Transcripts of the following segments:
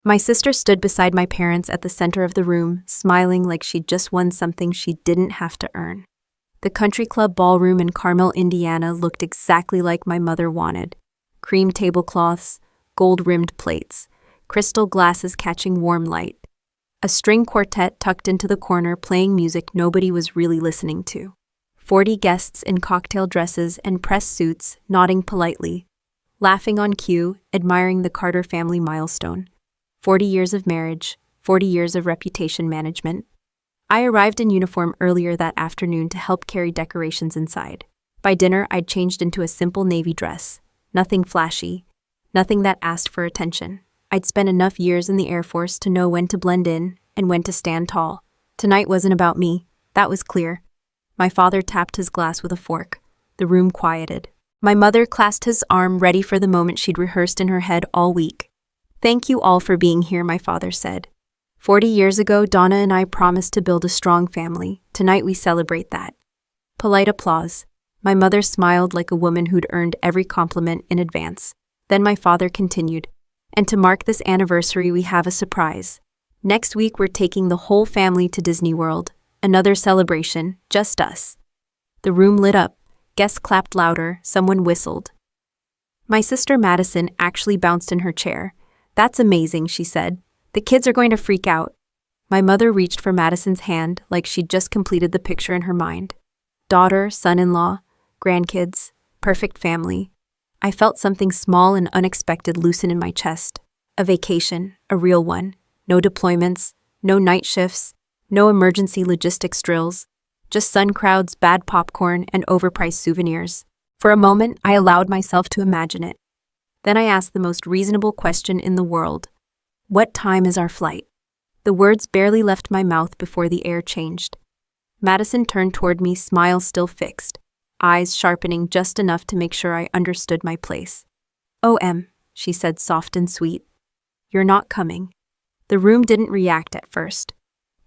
My sister stood beside my parents at the center of the room, smiling like she'd just won something she didn't have to earn. The country club ballroom in Carmel, Indiana looked exactly like my mother wanted. Cream tablecloths, gold-rimmed plates, crystal glasses catching warm light. A string quartet tucked into the corner playing music nobody was really listening to. 40 guests in cocktail dresses and press suits nodding politely, laughing on cue, admiring the Carter family milestone. 40 years of marriage, 40 years of reputation management. I arrived in uniform earlier that afternoon to help carry decorations inside. By dinner, I'd changed into a simple navy dress. Nothing flashy, nothing that asked for attention. I'd spent enough years in the Air Force to know when to blend in and when to stand tall. Tonight wasn't about me, that was clear. My father tapped his glass with a fork. The room quieted. My mother clasped his arm, ready for the moment she'd rehearsed in her head all week. "Thank you all for being here," my father said. 40 years ago, Donna and I promised to build a strong family. Tonight we celebrate that. Polite applause. My mother smiled like a woman who'd earned every compliment in advance. Then my father continued, "And to mark this anniversary, we have a surprise. Next week we're taking the whole family to Disney World. Another celebration, just us." The room lit up. Guests clapped louder. Someone whistled. My sister Madison actually bounced in her chair. "That's amazing," she said. "The kids are going to freak out." My mother reached for Madison's hand like she'd just completed the picture in her mind. Daughter, son-in-law, grandkids, perfect family. I felt something small and unexpected loosen in my chest. A vacation, a real one. No deployments, no night shifts, no emergency logistics drills. Just sun crowds, bad popcorn, and overpriced souvenirs. For a moment, I allowed myself to imagine it. Then I asked the most reasonable question in the world. "What time is our flight?" The words barely left my mouth before the air changed. Madison turned toward me, smile still fixed, eyes sharpening just enough to make sure I understood my place. "Oh, she said soft and sweet. "You're not coming." The room didn't react at first.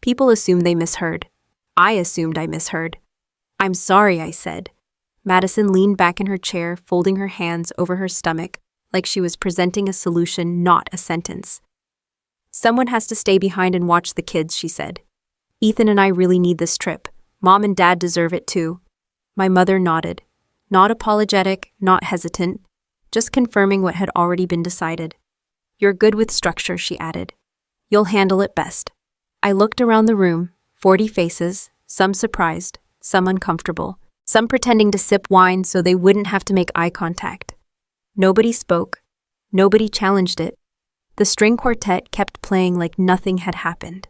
People assumed they misheard. I assumed I misheard. "I'm sorry," I said. Madison leaned back in her chair, folding her hands over her stomach, like she was presenting a solution, not a sentence. "Someone has to stay behind and watch the kids," she said. "Ethan and I really need this trip. Mom and Dad deserve it too." My mother nodded. Not apologetic, not hesitant, just confirming what had already been decided. "You're good with structure," she added. "You'll handle it best." I looked around the room, 40 faces, some surprised, some uncomfortable, some pretending to sip wine so they wouldn't have to make eye contact. Nobody spoke. Nobody challenged it. The string quartet kept playing like nothing had happened.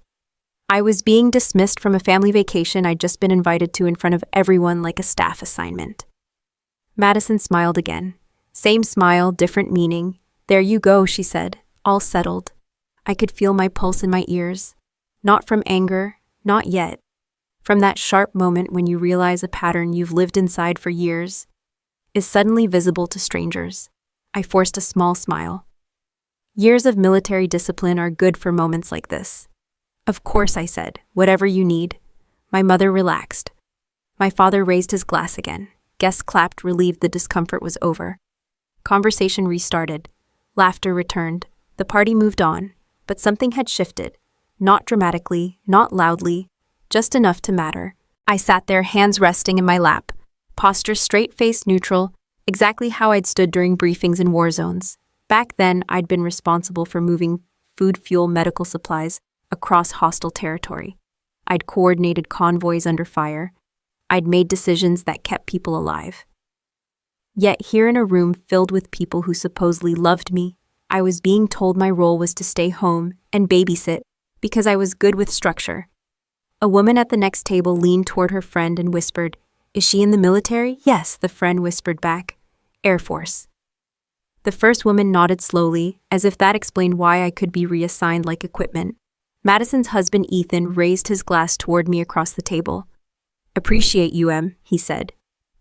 I was being dismissed from a family vacation I'd just been invited to in front of everyone like a staff assignment. Madison smiled again. Same smile, different meaning. "There you go," she said, all settled. I could feel my pulse in my ears. Not from anger, not yet. From that sharp moment when you realize a pattern you've lived inside for years is suddenly visible to strangers. I forced a small smile. Years of military discipline are good for moments like this. "Of course," I said, "whatever you need." My mother relaxed. My father raised his glass again. Guests clapped, relieved the discomfort was over. Conversation restarted. Laughter returned. The party moved on, but something had shifted. Not dramatically, not loudly, just enough to matter. I sat there, hands resting in my lap, posture straight, face neutral, exactly how I'd stood during briefings in war zones. Back then, I'd been responsible for moving food, fuel, medical supplies across hostile territory. I'd coordinated convoys under fire. I'd made decisions that kept people alive. Yet here in a room filled with people who supposedly loved me, I was being told my role was to stay home and babysit because I was good with structure. A woman at the next table leaned toward her friend and whispered, "Is she in the military?" "Yes," the friend whispered back. "Air Force." The first woman nodded slowly, as if that explained why I could be reassigned like equipment. Madison's husband Ethan raised his glass toward me across the table. "Appreciate you, he said.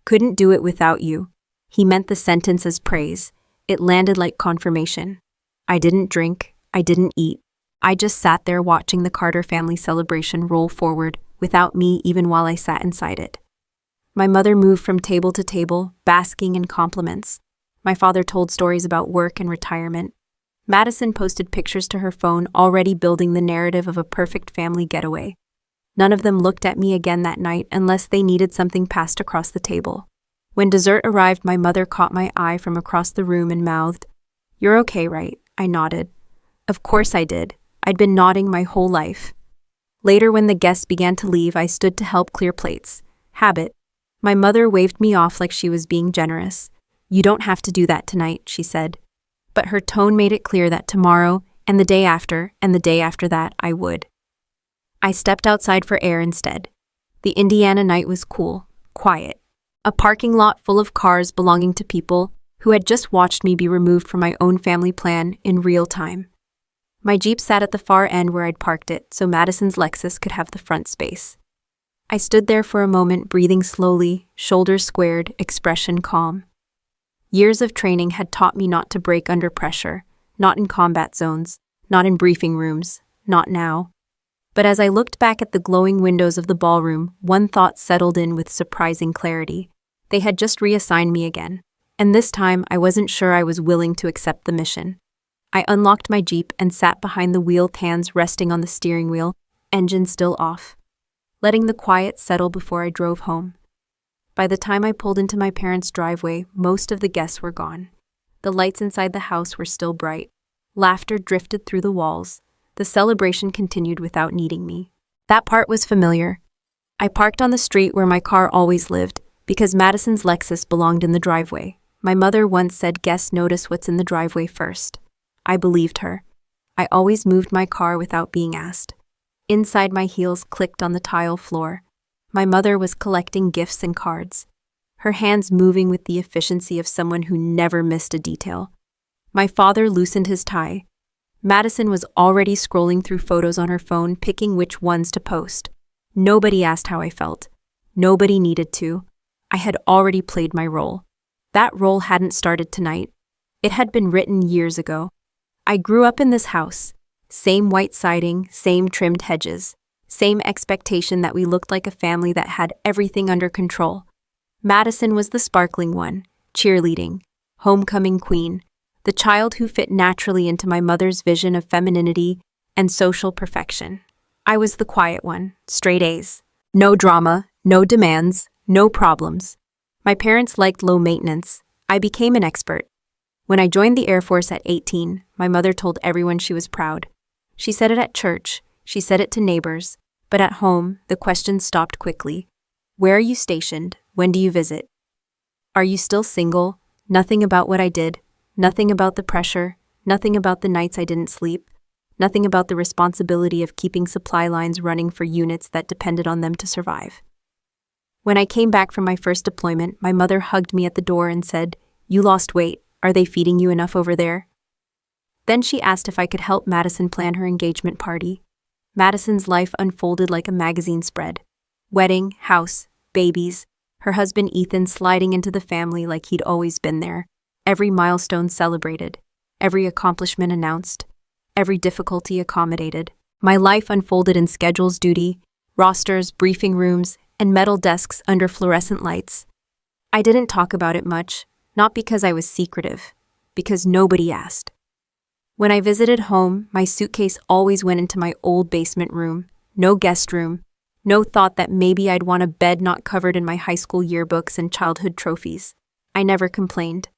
"Couldn't do it without you." He meant the sentence as praise. It landed like confirmation. I didn't drink. I didn't eat. I just sat there watching the Carter family celebration roll forward without me even while I sat inside it. My mother moved from table to table, basking in compliments. My father told stories about work and retirement. Madison posted pictures to her phone, already building the narrative of a perfect family getaway. None of them looked at me again that night unless they needed something passed across the table. When dessert arrived, my mother caught my eye from across the room and mouthed, "You're okay, right?" I nodded. Of course I did. I'd been nodding my whole life. Later, when the guests began to leave, I stood to help clear plates. Habit. My mother waved me off like she was being generous. "You don't have to do that tonight," she said. But her tone made it clear that tomorrow, and the day after, and the day after that, I would. I stepped outside for air instead. The Indiana night was cool, quiet. A parking lot full of cars belonging to people who had just watched me be removed from my own family plan in real time. My Jeep sat at the far end where I'd parked it, so Madison's Lexus could have the front space. I stood there for a moment, breathing slowly, shoulders squared, expression calm. Years of training had taught me not to break under pressure, not in combat zones, not in briefing rooms, not now. But as I looked back at the glowing windows of the ballroom, one thought settled in with surprising clarity. They had just reassigned me again, and this time I wasn't sure I was willing to accept the mission. I unlocked my Jeep and sat behind the wheel, hands resting on the steering wheel, engine still off, letting the quiet settle before I drove home. By the time I pulled into my parents' driveway, most of the guests were gone. The lights inside the house were still bright. Laughter drifted through the walls. The celebration continued without needing me. That part was familiar. I parked on the street where my car always lived, because Madison's Lexus belonged in the driveway. My mother once said guests notice what's in the driveway first. I believed her. I always moved my car without being asked. Inside, my heels clicked on the tile floor. My mother was collecting gifts and cards, her hands moving with the efficiency of someone who never missed a detail. My father loosened his tie. Madison was already scrolling through photos on her phone, picking which ones to post. Nobody asked how I felt. Nobody needed to. I had already played my role. That role hadn't started tonight. It had been written years ago. I grew up in this house. Same white siding, same trimmed hedges, same expectation that we looked like a family that had everything under control. Madison was the sparkling one, cheerleading, homecoming queen, the child who fit naturally into my mother's vision of femininity and social perfection. I was the quiet one, straight A's. No drama, no demands, no problems. My parents liked low maintenance. I became an expert. When I joined the Air Force at 18, my mother told everyone she was proud. She said it at church, she said it to neighbors, but at home, the questions stopped quickly. Where are you stationed? When do you visit? Are you still single? Nothing about what I did. Nothing about the pressure, nothing about the nights I didn't sleep, nothing about the responsibility of keeping supply lines running for units that depended on them to survive. When I came back from my first deployment, my mother hugged me at the door and said, "You lost weight. Are they feeding you enough over there?" Then she asked if I could help Madison plan her engagement party. Madison's life unfolded like a magazine spread. Wedding, house, babies, her husband Ethan sliding into the family like he'd always been there. Every milestone celebrated, every accomplishment announced, every difficulty accommodated. My life unfolded in schedules, duty, rosters, briefing rooms, and metal desks under fluorescent lights. I didn't talk about it much, not because I was secretive, because nobody asked. When I visited home, my suitcase always went into my old basement room, no guest room, no thought that maybe I'd want a bed not covered in my high school yearbooks and childhood trophies. I never complained.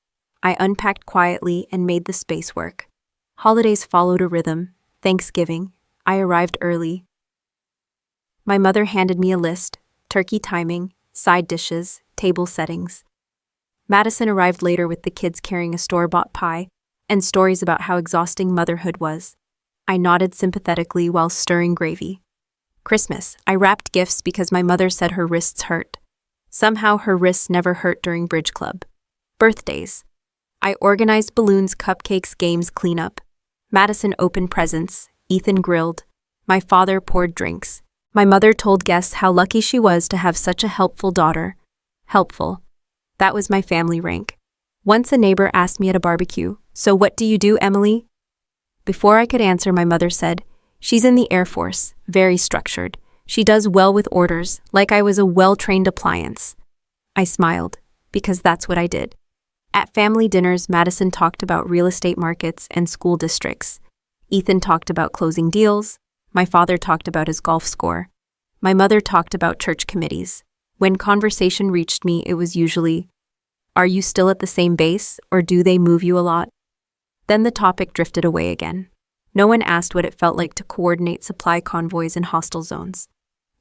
I unpacked quietly and made the space work. Holidays followed a rhythm. Thanksgiving. I arrived early. My mother handed me a list, turkey timing, side dishes, table settings. Madison arrived later with the kids carrying a store-bought pie and stories about how exhausting motherhood was. I nodded sympathetically while stirring gravy. Christmas. I wrapped gifts because my mother said her wrists hurt. Somehow her wrists never hurt during bridge club. Birthdays. I organized balloons, cupcakes, games, cleanup. Madison opened presents. Ethan grilled. My father poured drinks. My mother told guests how lucky she was to have such a helpful daughter. Helpful. That was my family rank. Once a neighbor asked me at a barbecue, "So what do you do, Emily?" Before I could answer, my mother said, "She's in the Air Force, very structured. She does well with orders, like I was a well-trained appliance." I smiled, because that's what I did. At family dinners, Madison talked about real estate markets and school districts. Ethan talked about closing deals. My father talked about his golf score. My mother talked about church committees. When conversation reached me, it was usually, "Are you still at the same base, or do they move you a lot?" Then the topic drifted away again. No one asked what it felt like to coordinate supply convoys in hostile zones.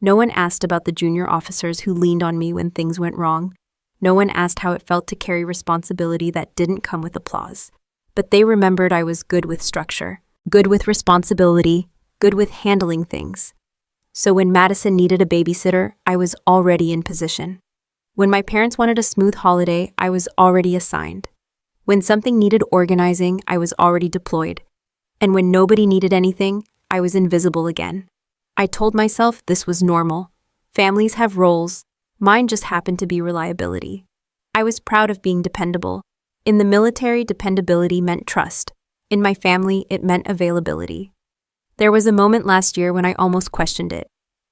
No one asked about the junior officers who leaned on me when things went wrong. No one asked how it felt to carry responsibility that didn't come with applause. But they remembered I was good with structure, good with responsibility, good with handling things. So when Madison needed a babysitter, I was already in position. When my parents wanted a smooth holiday, I was already assigned. When something needed organizing, I was already deployed. And when nobody needed anything, I was invisible again. I told myself this was normal. Families have roles. Mine just happened to be reliability. I was proud of being dependable. In the military, dependability meant trust. In my family, it meant availability. There was a moment last year when I almost questioned it.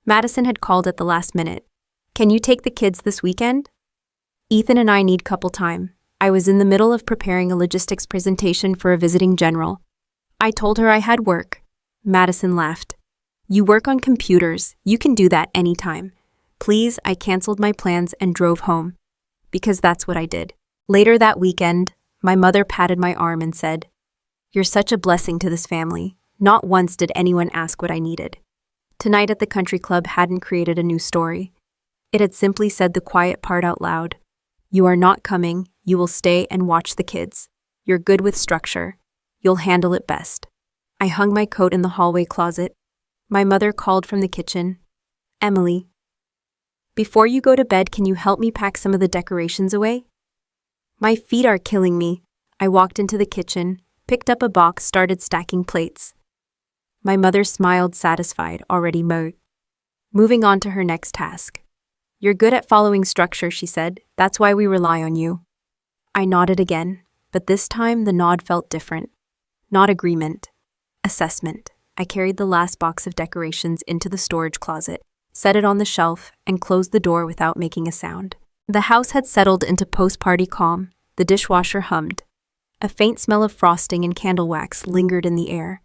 Madison had called at the last minute. "Can you take the kids this weekend?" "Ethan and I need couple time." I was in the middle of preparing a logistics presentation for a visiting general. I told her I had work. Madison laughed. "You work on computers. You can do that anytime." Please, I canceled my plans and drove home. Because that's what I did. Later that weekend, my mother patted my arm and said, "You're such a blessing to this family." Not once did anyone ask what I needed. Tonight at the country club hadn't created a new story. It had simply said the quiet part out loud. "You are not coming. You will stay and watch the kids. You're good with structure. You'll handle it best." I hung my coat in the hallway closet. My mother called from the kitchen. "Emily, before you go to bed, can you help me pack some of the decorations away?" My feet are killing me. I walked into the kitchen, picked up a box, started stacking plates. My mother smiled, satisfied, already moving on to her next task. "You're good at following structure," she said. "That's why we rely on you." I nodded again, but this time the nod felt different. Not agreement. Assessment. I carried the last box of decorations into the storage closet, set it on the shelf, and closed the door without making a sound. The house had settled into post-party calm. The dishwasher hummed. A faint smell of frosting and candle wax lingered in the air.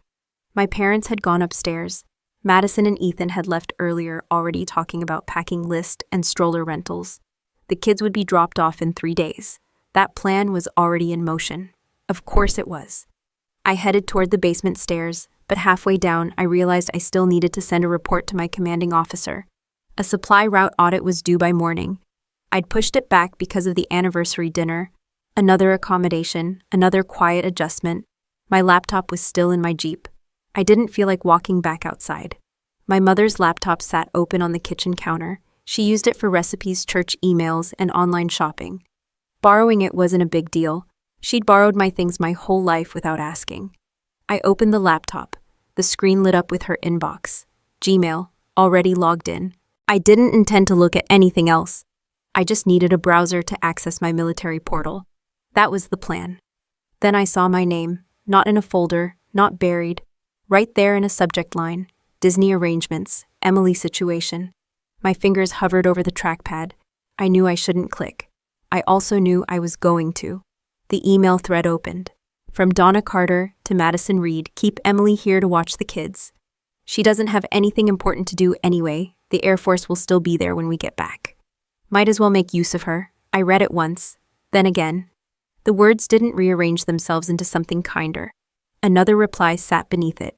My parents had gone upstairs. Madison and Ethan had left earlier, already talking about packing list and stroller rentals. The kids would be dropped off in 3 days. That plan was already in motion. Of course it was. I headed toward the basement stairs, but halfway down, I realized I still needed to send a report to my commanding officer. A supply route audit was due by morning. I'd pushed it back because of the anniversary dinner. Another accommodation, another quiet adjustment. My laptop was still in my Jeep. I didn't feel like walking back outside. My mother's laptop sat open on the kitchen counter. She used it for recipes, church emails, and online shopping. Borrowing it wasn't a big deal. She'd borrowed my things my whole life without asking. I opened the laptop. The screen lit up with her inbox. Gmail, already logged in. I didn't intend to look at anything else. I just needed a browser to access my military portal. That was the plan. Then I saw my name, not in a folder, not buried, right there in a subject line. Disney arrangements, Emily situation. My fingers hovered over the trackpad. I knew I shouldn't click. I also knew I was going to. The email thread opened. From Donna Carter to Madison Reed, "Keep Emily here to watch the kids. She doesn't have anything important to do anyway. The Air Force will still be there when we get back. Might as well make use of her." I read it once, then again. The words didn't rearrange themselves into something kinder. Another reply sat beneath it.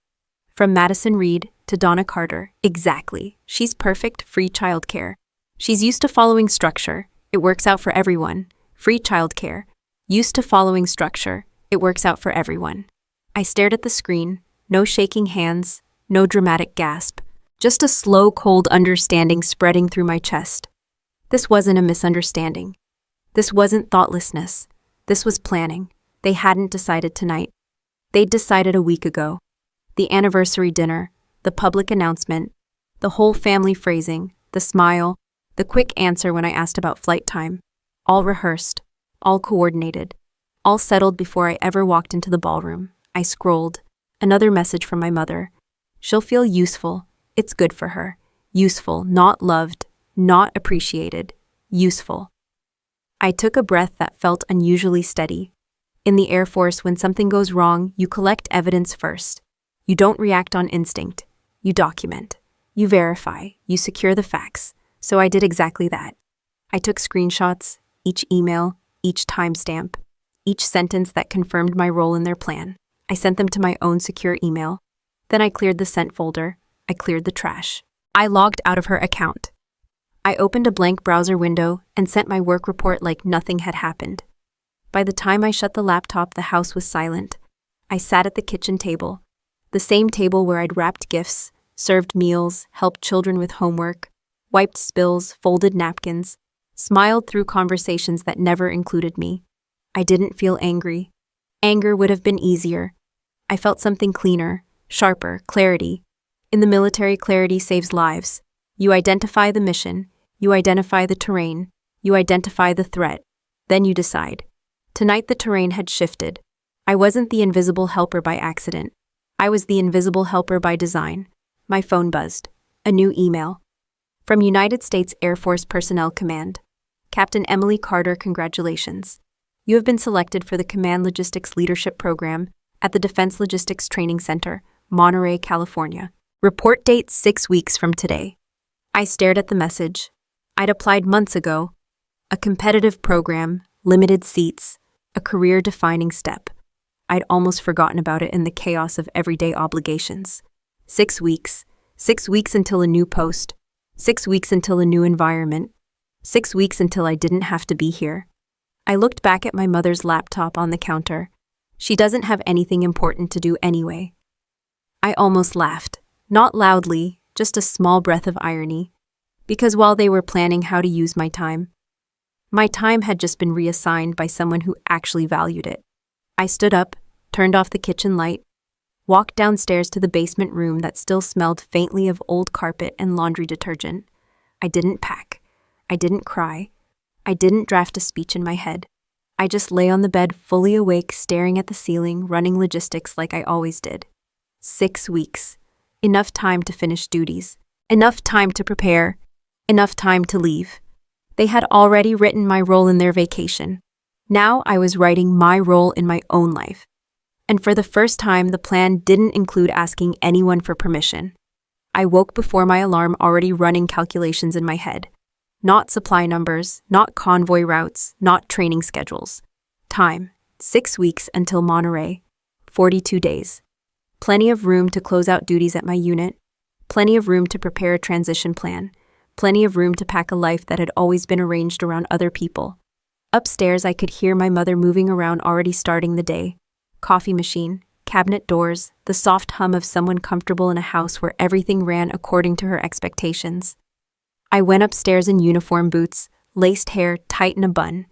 From Madison Reed to Donna Carter, "Exactly. She's perfect, free childcare. She's used to following structure. It works out for everyone. Free childcare. Used to following structure. It works out for everyone." I stared at the screen. No shaking hands, no dramatic gasp. Just a slow, cold understanding spreading through my chest. This wasn't a misunderstanding. This wasn't thoughtlessness. This was planning. They hadn't decided tonight. They'd decided a week ago. The anniversary dinner, the public announcement, the whole family phrasing, the smile, the quick answer when I asked about flight time. All rehearsed, all coordinated, all settled before I ever walked into the ballroom. I scrolled. Another message from my mother. "She'll feel useful. It's good for her. Useful, not loved, not appreciated. Useful." I took a breath that felt unusually steady. In the Air Force, when something goes wrong, you collect evidence first. You don't react on instinct. You document. You verify. You secure the facts. So I did exactly that. I took screenshots, each email, each timestamp, each sentence that confirmed my role in their plan. I sent them to my own secure email. Then I cleared the sent folder. I cleared the trash. I logged out of her account. I opened a blank browser window and sent my work report like nothing had happened. By the time I shut the laptop, the house was silent. I sat at the kitchen table, the same table where I'd wrapped gifts, served meals, helped children with homework, wiped spills, folded napkins, smiled through conversations that never included me. I didn't feel angry. Anger would have been easier. I felt something cleaner, sharper, clarity. In the military, clarity saves lives. You identify the mission, you identify the terrain, you identify the threat, then you decide. Tonight the terrain had shifted. I wasn't the invisible helper by accident. I was the invisible helper by design. My phone buzzed. A new email. From United States Air Force Personnel Command. Captain Emily Carter, congratulations. You have been selected for the Command Logistics Leadership Program at the Defense Logistics Training Center, Monterey, California. Report date 6 weeks from today. I stared at the message. I'd applied months ago. A competitive program, limited seats, a career-defining step. I'd almost forgotten about it in the chaos of everyday obligations. 6 weeks. 6 weeks until a new post. 6 weeks until a new environment. 6 weeks until I didn't have to be here. I looked back at my mother's laptop on the counter. She doesn't have anything important to do anyway. I almost laughed. Not loudly, just a small breath of irony. Because while they were planning how to use my time had just been reassigned by someone who actually valued it. I stood up, turned off the kitchen light, walked downstairs to the basement room that still smelled faintly of old carpet and laundry detergent. I didn't pack. I didn't cry. I didn't draft a speech in my head. I just lay on the bed fully awake, staring at the ceiling, running logistics like I always did. 6 weeks. Enough time to finish duties. Enough time to prepare. Enough time to leave. They had already written my role in their vacation. Now I was writing my role in my own life. And for the first time, the plan didn't include asking anyone for permission. I woke before my alarm, already running calculations in my head. Not supply numbers, not convoy routes, not training schedules. Time, 6 weeks until Monterey, 42 days. Plenty of room to close out duties at my unit. Plenty of room to prepare a transition plan. Plenty of room to pack a life that had always been arranged around other people. Upstairs, I could hear my mother moving around, already starting the day. Coffee machine, cabinet doors, the soft hum of someone comfortable in a house where everything ran according to her expectations. I went upstairs in uniform boots, laced hair tight in a bun.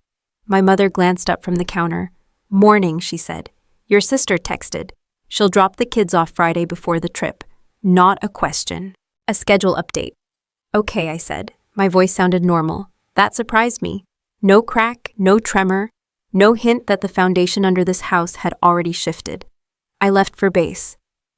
My mother glanced up from the counter. "Morning," she said. "Your sister texted. She'll drop the kids off Friday before the trip. Not a question." A schedule update. "Okay," I said. My voice sounded normal. That surprised me. No crack, no tremor, no hint that the foundation under this house had already shifted. I left for base.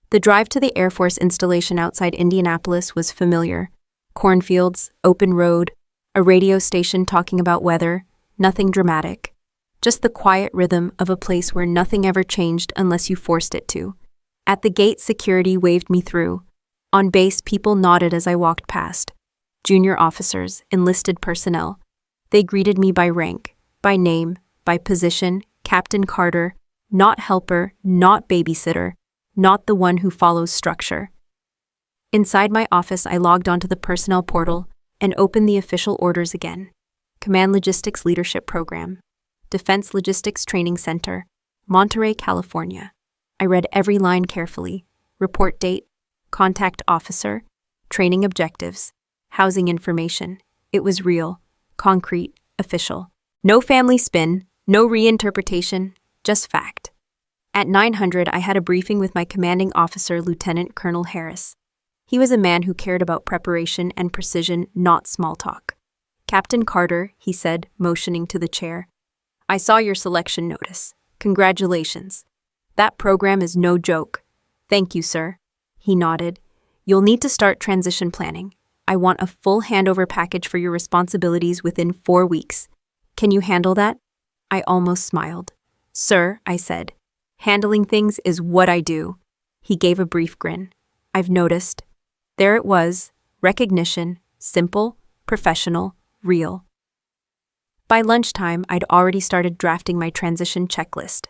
The drive to the Air Force installation outside Indianapolis was familiar. Cornfields, open road, a radio station talking about weather, nothing dramatic. Just the quiet rhythm of a place where nothing ever changed unless you forced it to. At the gate, security waved me through. On base, people nodded as I walked past. Junior officers, enlisted personnel. They greeted me by rank, by name, by position, Captain Carter, not helper, not babysitter, not the one who follows structure. Inside my office, I logged onto the personnel portal and opened the official orders again. Command Logistics Leadership Program. Defense Logistics Training Center, Monterey, California. I read every line carefully. Report date, contact officer, training objectives, housing information. It was real, concrete, official. No family spin, no reinterpretation, just fact. At 900, I had a briefing with my commanding officer, Lieutenant Colonel Harris. He was a man who cared about preparation and precision, not small talk. "Captain Carter," he said, motioning to the chair. "I saw your selection notice. Congratulations. That program is no joke." "Thank you, sir." He nodded. "You'll need to start transition planning. I want a full handover package for your responsibilities within 4 weeks. Can you handle that? I almost smiled. Sir, I said. Handling things is what I do. He gave a brief grin. I've noticed. There it was, recognition, simple, professional, real. By lunchtime, I'd already started drafting my transition checklist.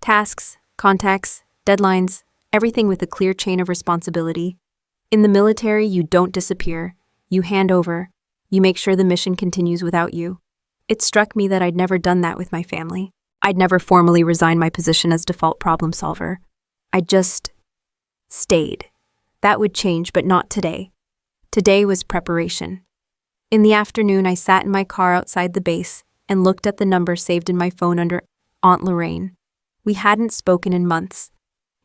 Tasks, contacts, deadlines, everything with a clear chain of responsibility. In the military, you don't disappear. You hand over. You make sure the mission continues without you. It struck me that I'd never done that with my family. I'd never formally resigned my position as default problem solver. I just stayed. That would change, but not today. Today was preparation. In the afternoon, I sat in my car outside the base and looked at the number saved in my phone under Aunt Lorraine. We hadn't spoken in months.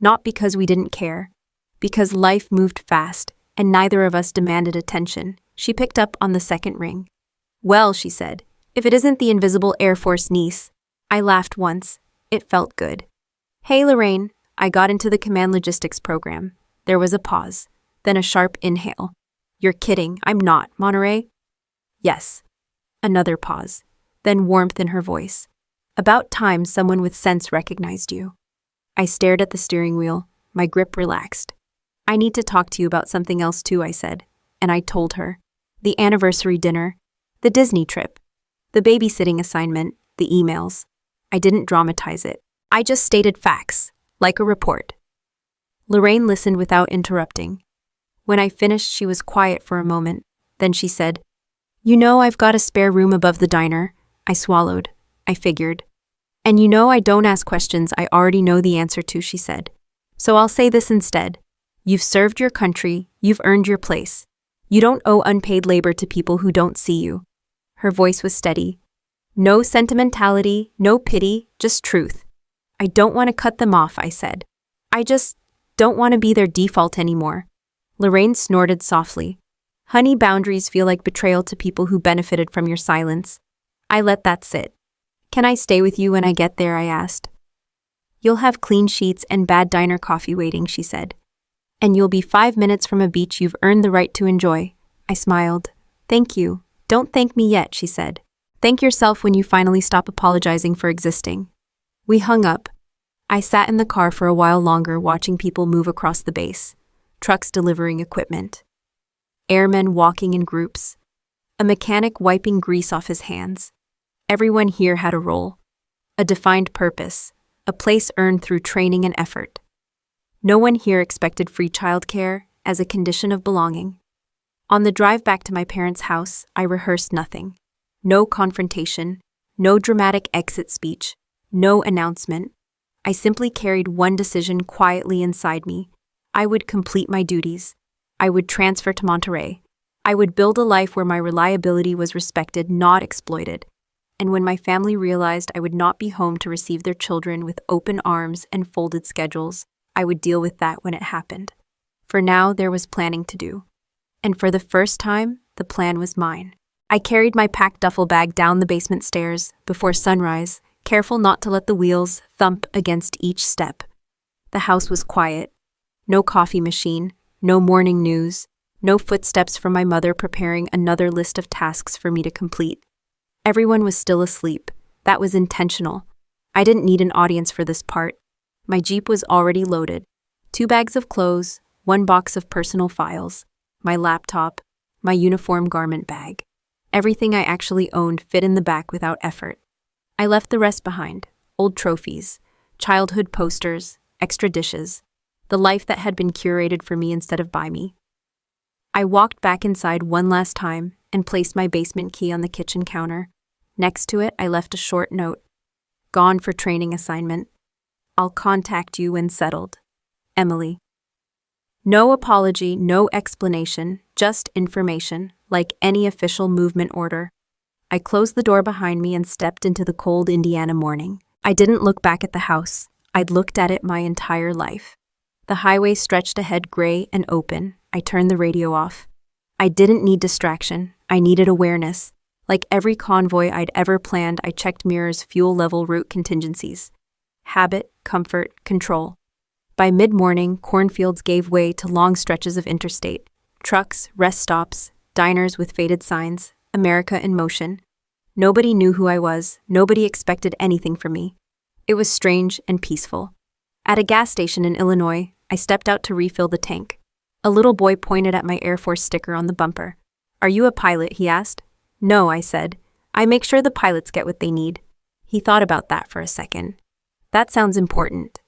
Not because we didn't care, because life moved fast and neither of us demanded attention. She picked up on the second ring. Well, she said, if it isn't the invisible Air Force niece. I laughed once. It felt good. Hey, Lorraine. I got into the command logistics program. There was a pause, then a sharp inhale. You're kidding. I'm not, Monterey. Yes. Another pause, then warmth in her voice. About time someone with sense recognized you. I stared at the steering wheel, my grip relaxed. I need to talk to you about something else too, I said, and I told her. The anniversary dinner, the Disney trip, the babysitting assignment, the emails. I didn't dramatize it. I just stated facts, like a report. Lorraine listened without interrupting. When I finished, she was quiet for a moment. Then she said, You know I've got a spare room above the diner. I swallowed. I figured. And you know I don't ask questions I already know the answer to, she said. So I'll say this instead. You've served your country. You've earned your place. You don't owe unpaid labor to people who don't see you. Her voice was steady. No sentimentality, no pity, just truth. I don't want to cut them off, I said. I just don't want to be their default anymore. Lorraine snorted softly. Honey, boundaries feel like betrayal to people who benefited from your silence. I let that sit. Can I stay with you when I get there, I asked. You'll have clean sheets and bad diner coffee waiting, she said. And you'll be 5 minutes from a beach you've earned the right to enjoy. I smiled. Thank you. Don't thank me yet, she said. Thank yourself when you finally stop apologizing for existing. We hung up. I sat in the car for a while longer watching people move across the base. Trucks delivering equipment. Airmen walking in groups. A mechanic wiping grease off his hands. Everyone here had a role. A defined purpose. A place earned through training and effort. No one here expected free childcare as a condition of belonging. On the drive back to my parents' house, I rehearsed nothing. No confrontation, no dramatic exit speech, no announcement. I simply carried one decision quietly inside me. I would complete my duties. I would transfer to Monterey. I would build a life where my reliability was respected, not exploited. And when my family realized I would not be home to receive their children with open arms and folded schedules, I would deal with that when it happened. For now, there was planning to do. And for the first time, the plan was mine. I carried my packed duffel bag down the basement stairs before sunrise, careful not to let the wheels thump against each step. The house was quiet. No coffee machine, no morning news, no footsteps from my mother preparing another list of tasks for me to complete. Everyone was still asleep. That was intentional. I didn't need an audience for this part. My Jeep was already loaded. 2 bags of clothes, 1 box of personal files, my laptop, my uniform garment bag. Everything I actually owned fit in the back without effort. I left the rest behind. Old trophies, childhood posters, extra dishes, the life that had been curated for me instead of by me. I walked back inside one last time and placed my basement key on the kitchen counter. Next to it, I left a short note. Gone for training assignment. I'll contact you when settled. Emily. No apology, no explanation, just information, like any official movement order. I closed the door behind me and stepped into the cold Indiana morning. I didn't look back at the house. I'd looked at it my entire life. The highway stretched ahead gray and open. I turned the radio off. I didn't need distraction. I needed awareness. Like every convoy I'd ever planned, I checked mirrors, fuel level, route contingencies. Habit, comfort, control. By mid-morning, cornfields gave way to long stretches of interstate. Trucks, rest stops, diners with faded signs, America in motion. Nobody knew who I was, nobody expected anything from me. It was strange and peaceful. At a gas station in Illinois, I stepped out to refill the tank. A little boy pointed at my Air Force sticker on the bumper. "Are you a pilot?" he asked. "No," I said. "I make sure the pilots get what they need." He thought about that for a second. "That sounds important."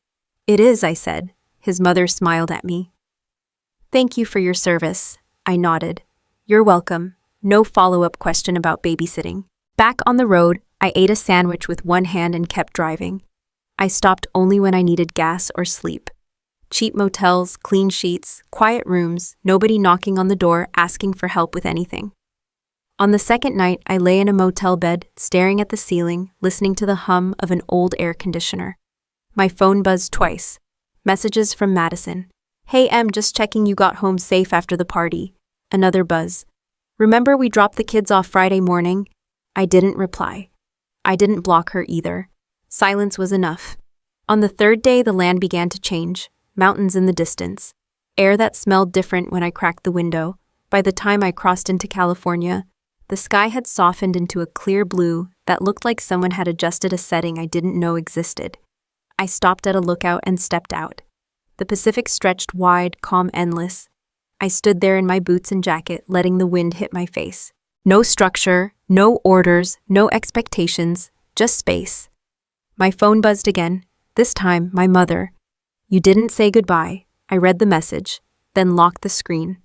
"It is," I said. His mother smiled at me. "Thank you for your service," I nodded. "You're welcome." No follow-up question about babysitting. Back on the road, I ate a sandwich with one hand and kept driving. I stopped only when I needed gas or sleep. Cheap motels, clean sheets, quiet rooms, nobody knocking on the door asking for help with anything. On the second night, I lay in a motel bed, staring at the ceiling, listening to the hum of an old air conditioner. My phone buzzed twice. Messages from Madison. "Hey Em, just checking you got home safe after the party." Another buzz. "Remember we dropped the kids off Friday morning?" I didn't reply. I didn't block her either. Silence was enough. On the third day, the land began to change. Mountains in the distance. Air that smelled different when I cracked the window. By the time I crossed into California, the sky had softened into a clear blue that looked like someone had adjusted a setting I didn't know existed. I stopped at a lookout and stepped out. The Pacific stretched wide, calm, endless. I stood there in my boots and jacket, letting the wind hit my face. No structure, no orders, no expectations, just space. My phone buzzed again, this time my mother. "You didn't say goodbye." I read the message, then locked the screen.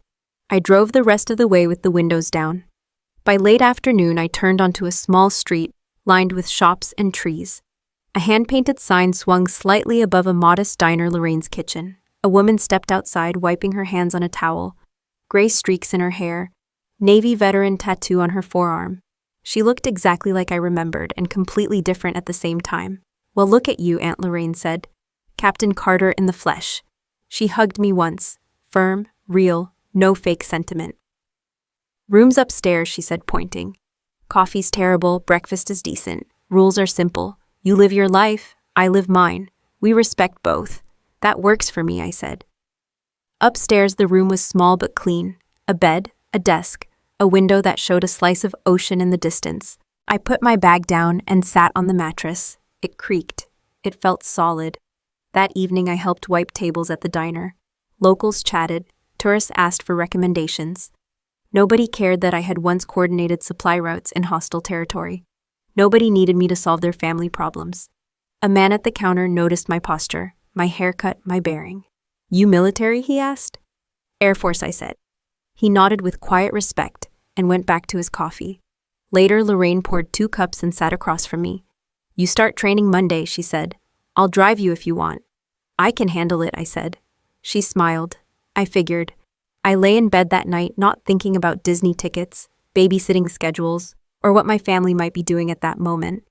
I drove the rest of the way with the windows down. By late afternoon, I turned onto a small street lined with shops and trees. A hand-painted sign swung slightly above a modest diner, Lorraine's Kitchen. A woman stepped outside, wiping her hands on a towel. Gray streaks in her hair, Navy veteran tattoo on her forearm. She looked exactly like I remembered and completely different at the same time. "Well, look at you," Aunt Lorraine said. "Captain Carter in the flesh." She hugged me once. Firm, real, no fake sentiment. "Room's upstairs," she said, pointing. "Coffee's terrible, breakfast is decent. Rules are simple. You live your life, I live mine. We respect both. That works for me," I said. Upstairs, the room was small but clean. A bed, a desk, a window that showed a slice of ocean in the distance. I put my bag down and sat on the mattress. It creaked. It felt solid. That evening, I helped wipe tables at the diner. Locals chatted. Tourists asked for recommendations. Nobody cared that I had once coordinated supply routes in hostile territory. Nobody needed me to solve their family problems. A man at the counter noticed my posture, my haircut, my bearing. "You military?" he asked. "Air Force," I said. He nodded with quiet respect and went back to his coffee. Later, Lorraine poured 2 cups and sat across from me. "You start training Monday," she said. "I'll drive you if you want." "I can handle it," I said. She smiled. I figured. I lay in bed that night not thinking about Disney tickets, babysitting schedules, or what my family might be doing at that moment.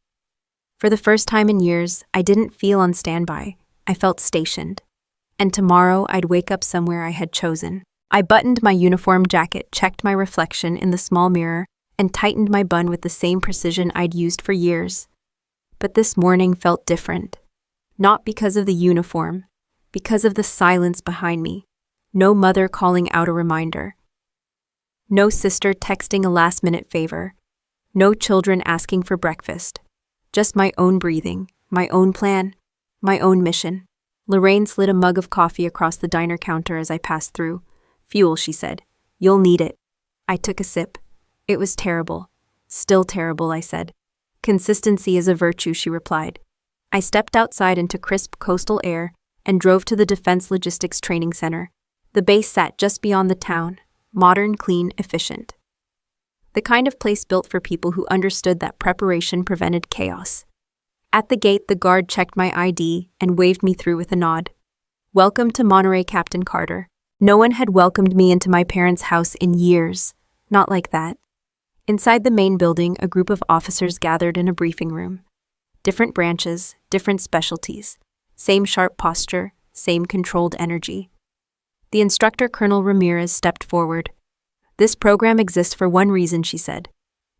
For the first time in years, I didn't feel on standby. I felt stationed. And tomorrow, I'd wake up somewhere I had chosen. I buttoned my uniform jacket, checked my reflection in the small mirror, and tightened my bun with the same precision I'd used for years. But this morning felt different. Not because of the uniform, because of the silence behind me. No mother calling out a reminder. No sister texting a last-minute favor. No children asking for breakfast. Just my own breathing, my own plan, my own mission. Lorraine slid a mug of coffee across the diner counter as I passed through. "Fuel," she said. "You'll need it." I took a sip. It was terrible. "Still terrible," I said. "Consistency is a virtue," she replied. I stepped outside into crisp coastal air and drove to the Defense Logistics Training Center. The base sat just beyond the town, modern, clean, efficient. The kind of place built for people who understood that preparation prevented chaos. At the gate, the guard checked my ID and waved me through with a nod. "Welcome to Monterey, Captain Carter." No one had welcomed me into my parents' house in years. Not like that. Inside the main building, a group of officers gathered in a briefing room. Different branches, different specialties. Same sharp posture, same controlled energy. The instructor, Colonel Ramirez, stepped forward. "This program exists for one reason," she said.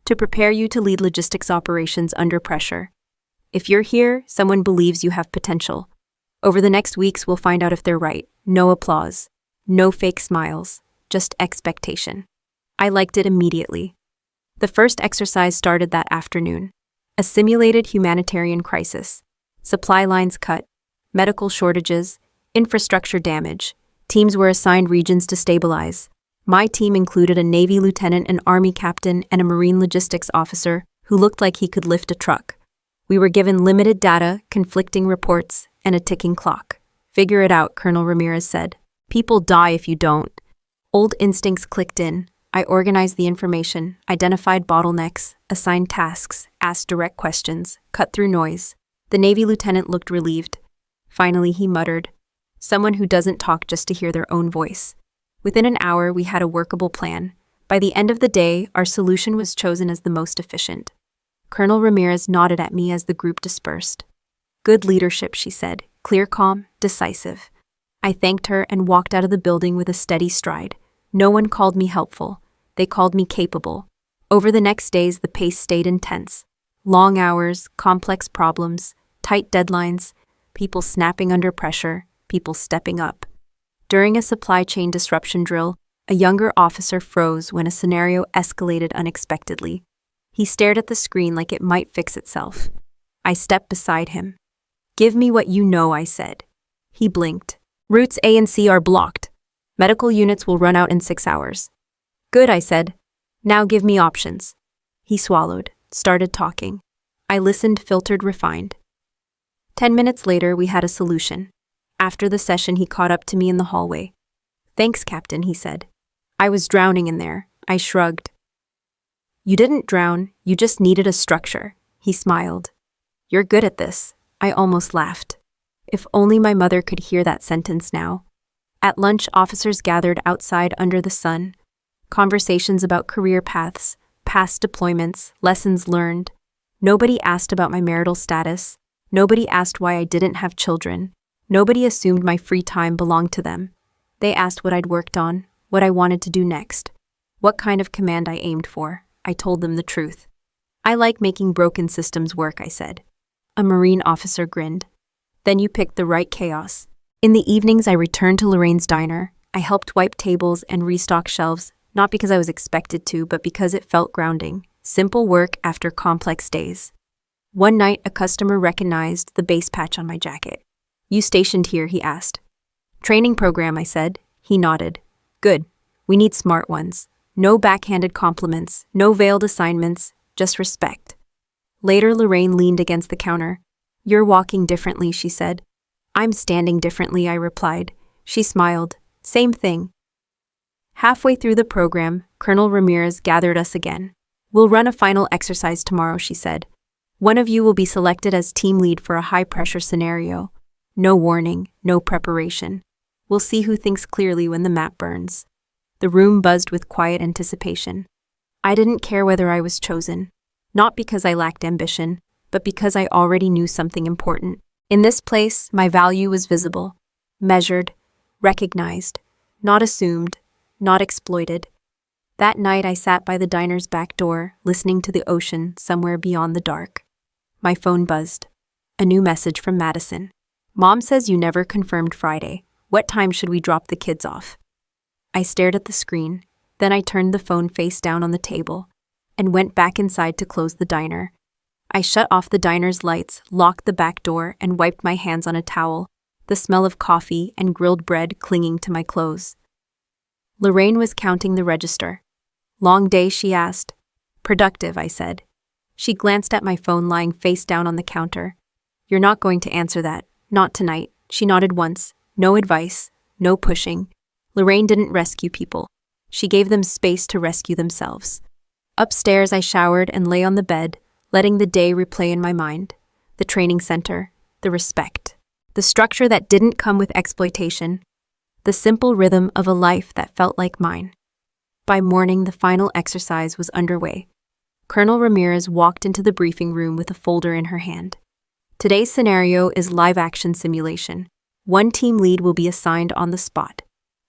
"To prepare you to lead logistics operations under pressure. If you're here, someone believes you have potential. Over the next weeks, we'll find out if they're right. No applause. No fake smiles. Just expectation." I liked it immediately. The first exercise started that afternoon. A simulated humanitarian crisis. Supply lines cut, medical shortages, infrastructure damage. Teams were assigned regions to stabilize. My team included a Navy lieutenant, an Army captain, and a Marine logistics officer who looked like he could lift a truck. We were given limited data, conflicting reports, and a ticking clock. Figure it out, Colonel Ramirez said. People die if you don't. Old instincts clicked in. I organized the information, identified bottlenecks, assigned tasks, asked direct questions, cut through noise. The Navy lieutenant looked relieved. Finally, he muttered, "Someone who doesn't talk just to hear their own voice." Within an hour, we had a workable plan. By the end of the day, our solution was chosen as the most efficient. Colonel Ramirez nodded at me as the group dispersed. "Good leadership," she said, clear, calm, decisive. I thanked her and walked out of the building with a steady stride. No one called me helpful. They called me capable. Over the next days, the pace stayed intense. Long hours, complex problems, tight deadlines, people snapping under pressure, people stepping up. During a supply chain disruption drill, a younger officer froze when a scenario escalated unexpectedly. He stared at the screen like it might fix itself. I stepped beside him. "Give me what you know," I said. He blinked. "Routes A and C are blocked. Medical units will run out in 6 hours." "Good," I said. "Now give me options." He swallowed, started talking. I listened, filtered, refined. 10 minutes later, we had a solution. After the session, he caught up to me in the hallway. "Thanks, Captain," he said. "I was drowning in there." I shrugged. "You didn't drown, you just needed a structure." He smiled. "You're good at this." I almost laughed. If only my mother could hear that sentence now. At lunch, officers gathered outside under the sun. Conversations about career paths, past deployments, lessons learned. Nobody asked about my marital status. Nobody asked why I didn't have children. Nobody assumed my free time belonged to them. They asked what I'd worked on, what I wanted to do next, what kind of command I aimed for. I told them the truth. "I like making broken systems work," I said. A Marine officer grinned. "Then you picked the right chaos." In the evenings, I returned to Lorraine's diner. I helped wipe tables and restock shelves, not because I was expected to, but because it felt grounding. Simple work after complex days. One night, a customer recognized the base patch on my jacket. "You stationed here?" he asked. "Training program," I said. He nodded. "Good. We need smart ones. No backhanded compliments, no veiled assignments, just respect." Later, Lorraine leaned against the counter. "You're walking differently," she said. "I'm standing differently," I replied. She smiled. "Same thing." Halfway through the program, Colonel Ramirez gathered us again. "We'll run a final exercise tomorrow," she said. "One of you will be selected as team lead for a high-pressure scenario. No warning, no preparation. We'll see who thinks clearly when the map burns." The room buzzed with quiet anticipation. I didn't care whether I was chosen. Not because I lacked ambition, but because I already knew something important. In this place, my value was visible, measured, recognized, not assumed, not exploited. That night, I sat by the diner's back door, listening to the ocean somewhere beyond the dark. My phone buzzed. A new message from Madison. "Mom says you never confirmed Friday. What time should we drop the kids off?" I stared at the screen, then I turned the phone face down on the table and went back inside to close the diner. I shut off the diner's lights, locked the back door, and wiped my hands on a towel, the smell of coffee and grilled bread clinging to my clothes. Lorraine was counting the register. "Long day?" she asked. "Productive," I said. She glanced at my phone lying face down on the counter. "You're not going to answer that. Not tonight." She nodded once. No advice, no pushing. Lorraine didn't rescue people. She gave them space to rescue themselves. Upstairs, I showered and lay on the bed, letting the day replay in my mind. The training center, the respect, the structure that didn't come with exploitation, the simple rhythm of a life that felt like mine. By morning, the final exercise was underway. Colonel Ramirez walked into the briefing room with a folder in her hand. "Today's scenario is live-action simulation. One team lead will be assigned on the spot."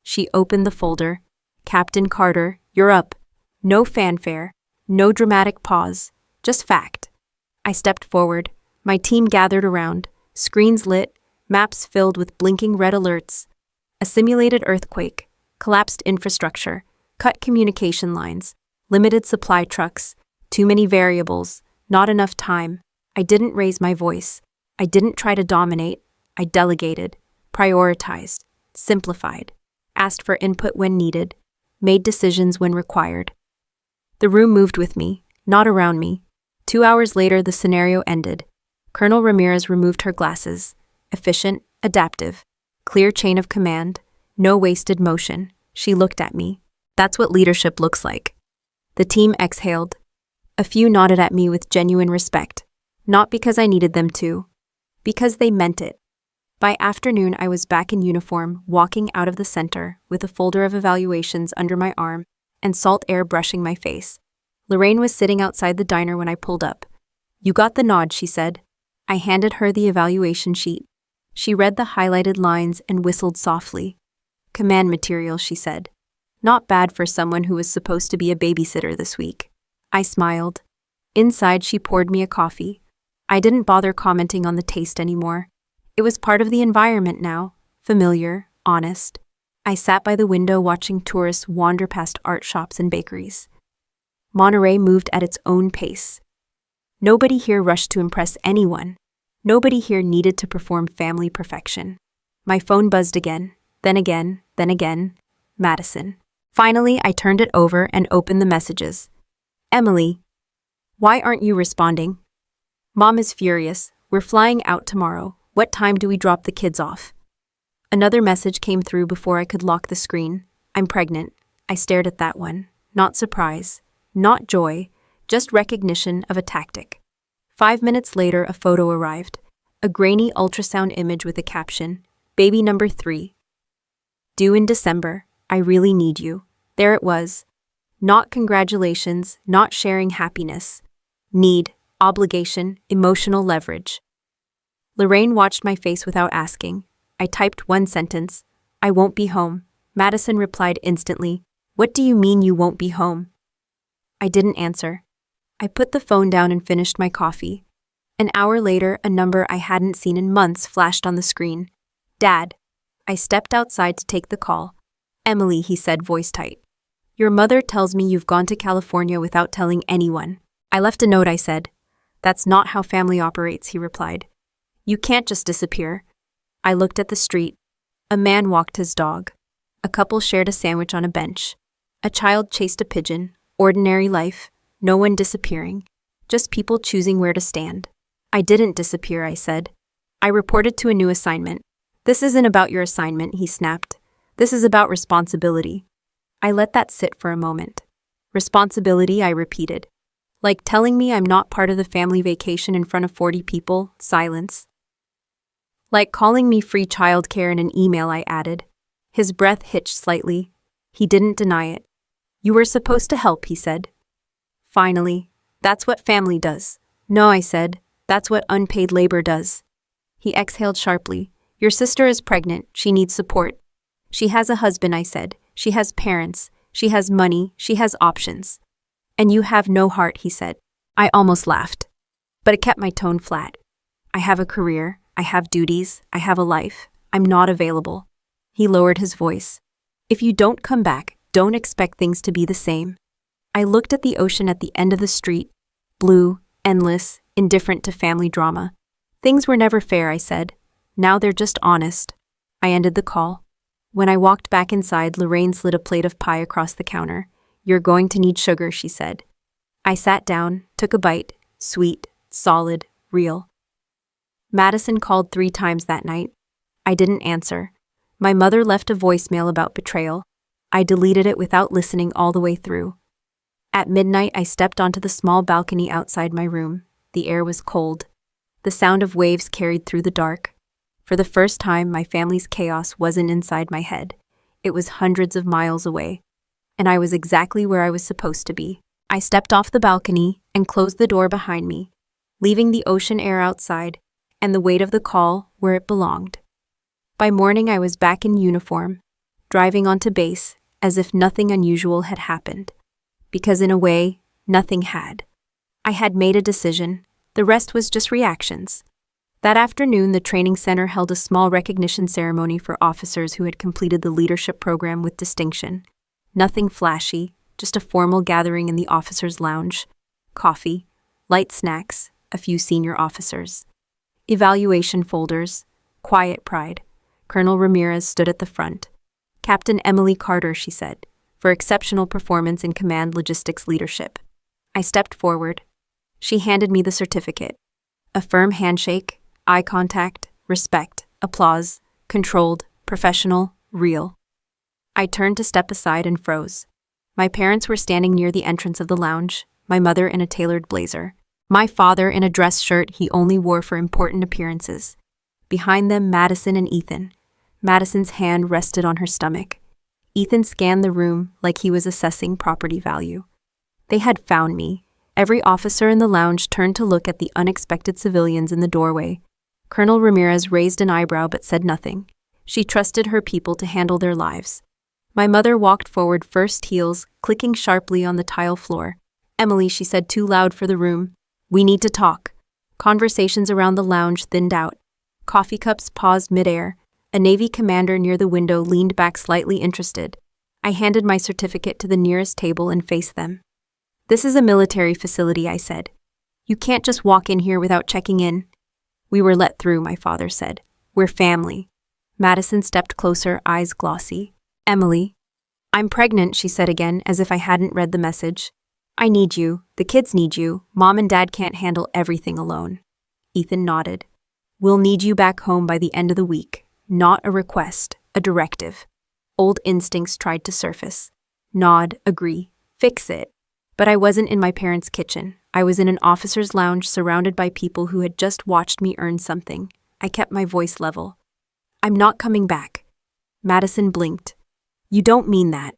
She opened the folder. "Captain Carter, you're up." No fanfare, no dramatic pause, just fact. I stepped forward. My team gathered around, screens lit, maps filled with blinking red alerts. A simulated earthquake, collapsed infrastructure, cut communication lines, limited supply trucks, Too many variables, not enough time. I didn't raise my voice. I didn't try to dominate. I delegated, prioritized, simplified, asked for input when needed, made decisions when required. The room moved with me, not around me. 2 hours later, the scenario ended. Colonel Ramirez removed her glasses. Efficient, adaptive, clear chain of command, no wasted motion. She looked at me. That's what leadership looks like. The team exhaled. A few nodded at me with genuine respect, not because I needed them to, because they meant it. By afternoon, I was back in uniform, walking out of the center with a folder of evaluations under my arm and salt air brushing my face. Lorraine was sitting outside the diner when I pulled up. "You got the nod," she said. I handed her the evaluation sheet. She read the highlighted lines and whistled softly. "Command material," she said. "Not bad for someone who was supposed to be a babysitter this week." I smiled. Inside, she poured me a coffee. I didn't bother commenting on the taste anymore. It was part of the environment now, familiar, honest. I sat by the window watching tourists wander past art shops and bakeries. Monterey moved at its own pace. Nobody here rushed to impress anyone. Nobody here needed to perform family perfection. My phone buzzed again, then again, then again. Madison. Finally, I turned it over and opened the messages. "Emily, why aren't you responding? Mom is furious. We're flying out tomorrow. What time do we drop the kids off?" Another message came through before I could lock the screen. "I'm pregnant." I stared at that one. Not surprise, not joy, just recognition of a tactic. 5 minutes later, a photo arrived. A grainy ultrasound image with a caption, "Baby number 3. Due in December. I really need you." There it was. Not congratulations, not sharing happiness. Need, obligation, emotional leverage. Lorraine watched my face without asking. I typed one sentence. "I won't be home." Madison replied instantly. "What do you mean you won't be home?" I didn't answer. I put the phone down and finished my coffee. An hour later, a number I hadn't seen in months flashed on the screen. "Dad." I stepped outside to take the call. "Emily," he said, voice tight. "Your mother tells me you've gone to California without telling anyone." I left a note, I said. "That's not how family operates," he replied. "You can't just disappear." I looked at the street. A man walked his dog. A couple shared a sandwich on a bench. A child chased a pigeon. Ordinary life. No one disappearing. Just people choosing where to stand. "I didn't disappear," I said. "I reported to a new assignment." "This isn't about your assignment," he snapped. "This is about responsibility." I let that sit for a moment. "Responsibility," I repeated. "Like telling me I'm not part of the family vacation in front of 40 people, silence." "Like calling me free childcare in an email," I added. His breath hitched slightly. He didn't deny it. "You were supposed to help," he said. "Finally. That's what family does." "No," I said. "That's what unpaid labor does." He exhaled sharply. "Your sister is pregnant. She needs support." "She has a husband," I said. "She has parents. She has money. She has options." "And you have no heart," he said. I almost laughed. But it kept my tone flat. "I have a career. I have duties. I have a life. I'm not available." He lowered his voice. "If you don't come back, don't expect things to be the same." I looked at the ocean at the end of the street. Blue, endless, indifferent to family drama. "Things were never fair," I said. "Now they're just honest." I ended the call. When I walked back inside, Lorraine slid a plate of pie across the counter. "You're going to need sugar," she said. I sat down, took a bite. Sweet, solid, real. Madison called 3 times that night. I didn't answer. My mother left a voicemail about betrayal. I deleted it without listening all the way through. At midnight, I stepped onto the small balcony outside my room. The air was cold. The sound of waves carried through the dark. For the first time, my family's chaos wasn't inside my head. It was hundreds of miles away. And I was exactly where I was supposed to be. I stepped off the balcony and closed the door behind me, leaving the ocean air outside and the weight of the call where it belonged. By morning, I was back in uniform, driving onto base as if nothing unusual had happened. Because in a way, nothing had. I had made a decision. The rest was just reactions. That afternoon, the training center held a small recognition ceremony for officers who had completed the leadership program with distinction. Nothing flashy, just a formal gathering in the officers' lounge. coffee, light snacks, a few senior officers. Evaluation folders, quiet pride. Colonel Ramirez stood at the front. Captain Emily Carter, she said, for exceptional performance in command logistics leadership. I stepped forward. She handed me the certificate. A firm handshake, eye contact, respect, applause, controlled, professional, real. I turned to step aside and froze. My parents were standing near the entrance of the lounge, my mother in a tailored blazer, my father in a dress shirt he only wore for important appearances. Behind them, Madison and Ethan. Madison's hand rested on her stomach. Ethan scanned the room like he was assessing property value. They had found me. Every officer in the lounge turned to look at the unexpected civilians in the doorway. Colonel Ramirez raised an eyebrow but said nothing. She trusted her people to handle their lives. My mother walked forward, first heels clicking sharply on the tile floor. Emily, she said, too loud for the room. We need to talk. Conversations around the lounge thinned out. Coffee cups paused midair. A Navy commander near the window leaned back slightly interested. I handed my certificate to the nearest table and faced them. This is a military facility, I said. You can't just walk in here without checking in. We were let through, my father said. We're family. Madison stepped closer, eyes glossy. Emily. I'm pregnant, she said again, as if I hadn't read the message. I need you. The kids need you. Mom and Dad can't handle everything alone. Ethan nodded. We'll need you back home by the end of the week. Not a request, a directive. Old instincts tried to surface. Nod, agree, fix it. But I wasn't in my parents' kitchen. I was in an officer's lounge surrounded by people who had just watched me earn something. I kept my voice level. I'm not coming back. Madison blinked. You don't mean that.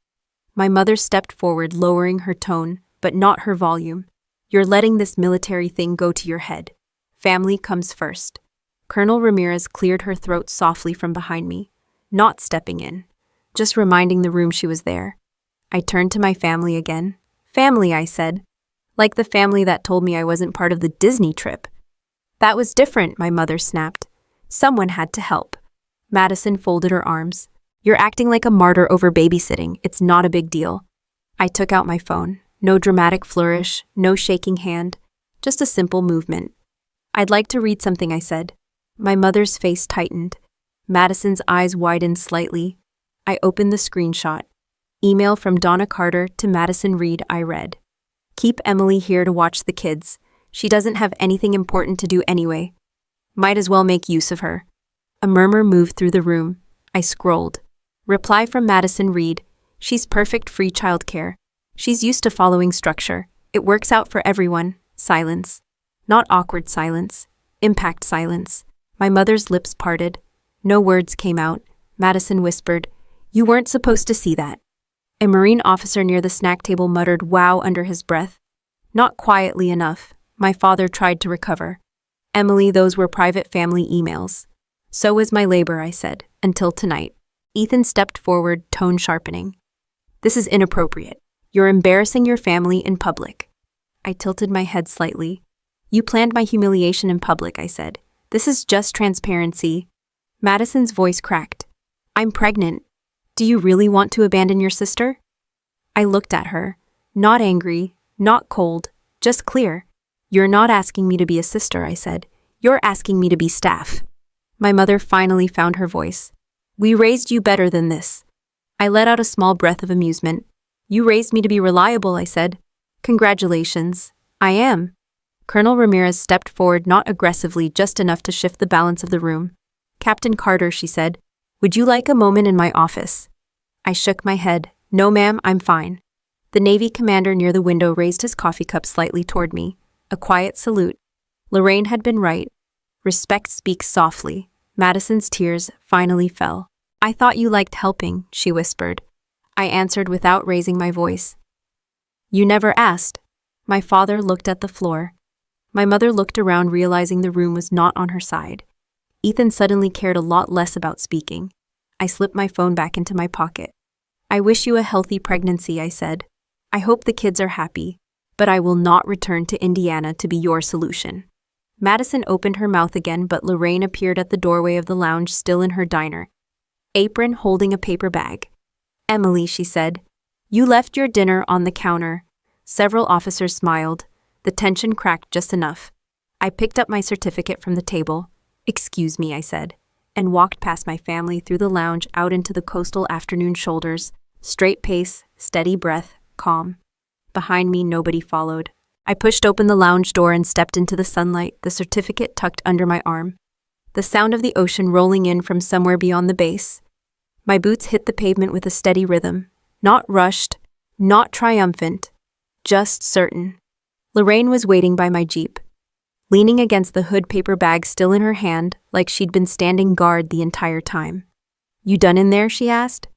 My mother stepped forward, lowering her tone, but not her volume. You're letting this military thing go to your head. Family comes first. Colonel Ramirez cleared her throat softly from behind me, not stepping in, just reminding the room she was there. I turned to my family again. Family, I said, like the family that told me I wasn't part of the Disney trip. That was different, my mother snapped. Someone had to help. Madison folded her arms. You're acting like a martyr over babysitting. It's not a big deal. I took out my phone. No dramatic flourish, no shaking hand, just a simple movement. I'd like to read something, I said. My mother's face tightened. Madison's eyes widened slightly. I opened the screenshot. Email from Donna Carter to Madison Reed, I read. Keep Emily here to watch the kids. She doesn't have anything important to do anyway. Might as well make use of her. A murmur moved through the room. I scrolled. Reply from Madison Reed. She's perfect free childcare. She's used to following structure. It works out for everyone. Silence. Not awkward silence. Impact silence. My mother's lips parted. No words came out. Madison whispered, You weren't supposed to see that. A Marine officer near the snack table muttered wow under his breath. Not quietly enough. My father tried to recover. Emily, those were private family emails. So was my labor, I said, until tonight. Ethan stepped forward, tone sharpening. This is inappropriate. You're embarrassing your family in public. I tilted my head slightly. You planned my humiliation in public, I said. This is just transparency. Madison's voice cracked. I'm pregnant. Do you really want to abandon your sister? I looked at her. Not angry, not cold, just clear. You're not asking me to be a sister, I said. You're asking me to be staff. My mother finally found her voice. We raised you better than this. I let out a small breath of amusement. You raised me to be reliable, I said. Congratulations. I am. Colonel Ramirez stepped forward, not aggressively, just enough to shift the balance of the room. Captain Carter, she said, would you like a moment in my office? I shook my head. No, ma'am, I'm fine. The Navy commander near the window raised his coffee cup slightly toward me. A quiet salute. Lorraine had been right. Respect speaks softly. Madison's tears finally fell. I thought you liked helping, she whispered. I answered without raising my voice. You never asked. My father looked at the floor. My mother looked around, realizing the room was not on her side. Ethan suddenly cared a lot less about speaking. I slipped my phone back into my pocket. I wish you a healthy pregnancy, I said. I hope the kids are happy, but I will not return to Indiana to be your solution. Madison opened her mouth again, but Lorraine appeared at the doorway of the lounge, still in her diner. Apron, holding a paper bag. Emily, she said, you left your dinner on the counter. Several officers smiled. The tension cracked just enough. I picked up my certificate from the table. "Excuse me," I said, and walked past my family through the lounge out into the coastal afternoon shoulders. Straight pace, steady breath, calm. Behind me, nobody followed. I pushed open the lounge door and stepped into the sunlight, the certificate tucked under my arm. The sound of the ocean rolling in from somewhere beyond the base. My boots hit the pavement with a steady rhythm. Not rushed, not triumphant, just certain. Lorraine was waiting by my Jeep, leaning against the hood, paper bag still in her hand, like she'd been standing guard the entire time. "You done in there?" she asked.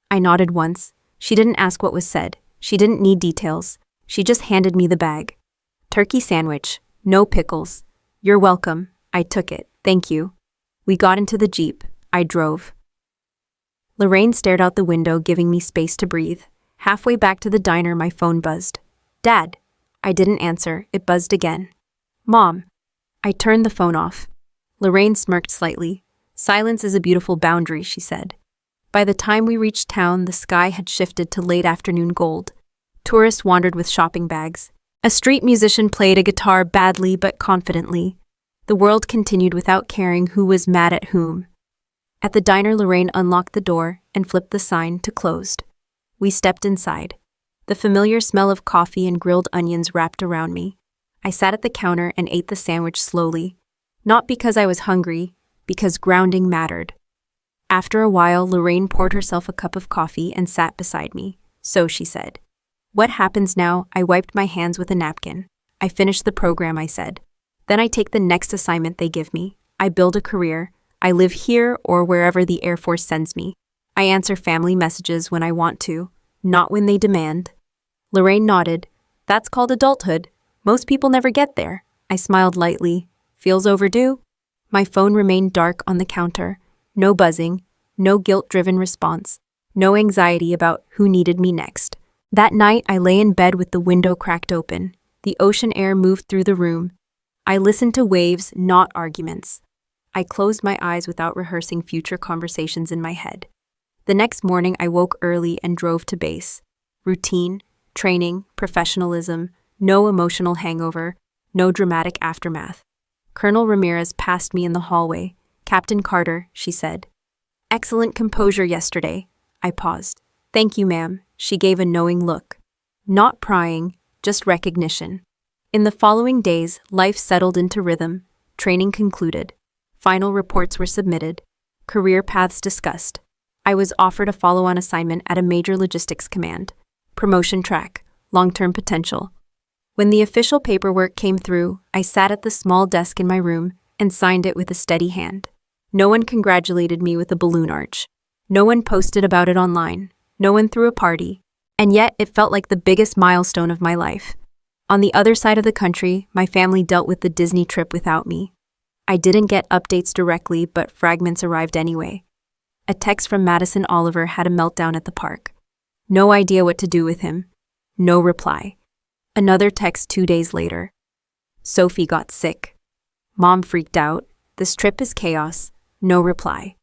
I nodded once. She didn't ask what was said. She didn't need details. She just handed me the bag. "Turkey sandwich, no pickles." "You're welcome." I took it. "Thank you." We got into the Jeep. I drove. Lorraine stared out the window, giving me space to breathe. Halfway back to the diner, my phone buzzed. "Dad." I didn't answer. It buzzed again. "Mom." I turned the phone off. Lorraine smirked slightly. "Silence is a beautiful boundary," she said. By the time we reached town, the sky had shifted to late afternoon gold. Tourists wandered with shopping bags. A street musician played a guitar badly but confidently. The world continued without caring who was mad at whom. At the diner, Lorraine unlocked the door and flipped the sign to closed. We stepped inside. The familiar smell of coffee and grilled onions wrapped around me. I sat at the counter and ate the sandwich slowly. Not because I was hungry, because grounding mattered. After a while, Lorraine poured herself a cup of coffee and sat beside me. "So," she said. "What happens now?" I wiped my hands with a napkin. "I finish the program," I said. "Then I take the next assignment they give me. I build a career. I live here or wherever the Air Force sends me. I answer family messages when I want to, not when they demand." Lorraine nodded. "That's called adulthood. Most people never get there." I smiled lightly. "Feels overdue?" My phone remained dark on the counter. No buzzing, no guilt-driven response, no anxiety about who needed me next. That night, I lay in bed with the window cracked open. The ocean air moved through the room. I listened to waves, not arguments. I closed my eyes without rehearsing future conversations in my head. The next morning, I woke early and drove to base. Routine, training, professionalism, no emotional hangover, no dramatic aftermath. Colonel Ramirez passed me in the hallway. "Captain Carter," she said. "Excellent composure yesterday." I paused. "Thank you, ma'am." She gave a knowing look. Not prying, just recognition. In the following days, life settled into rhythm. Training concluded. Final reports were submitted. Career paths discussed. I was offered a follow-on assignment at a major logistics command. Promotion track, long-term potential. When the official paperwork came through, I sat at the small desk in my room and signed it with a steady hand. No one congratulated me with a balloon arch. No one posted about it online. No one threw a party. And yet, it felt like the biggest milestone of my life. On the other side of the country, my family dealt with the Disney trip without me. I didn't get updates directly, but fragments arrived anyway. A text from Madison Oliver had a meltdown at the park. No idea what to do with him. No reply. Another text 2 days later. Sophie got sick. Mom freaked out. This trip is chaos. No reply.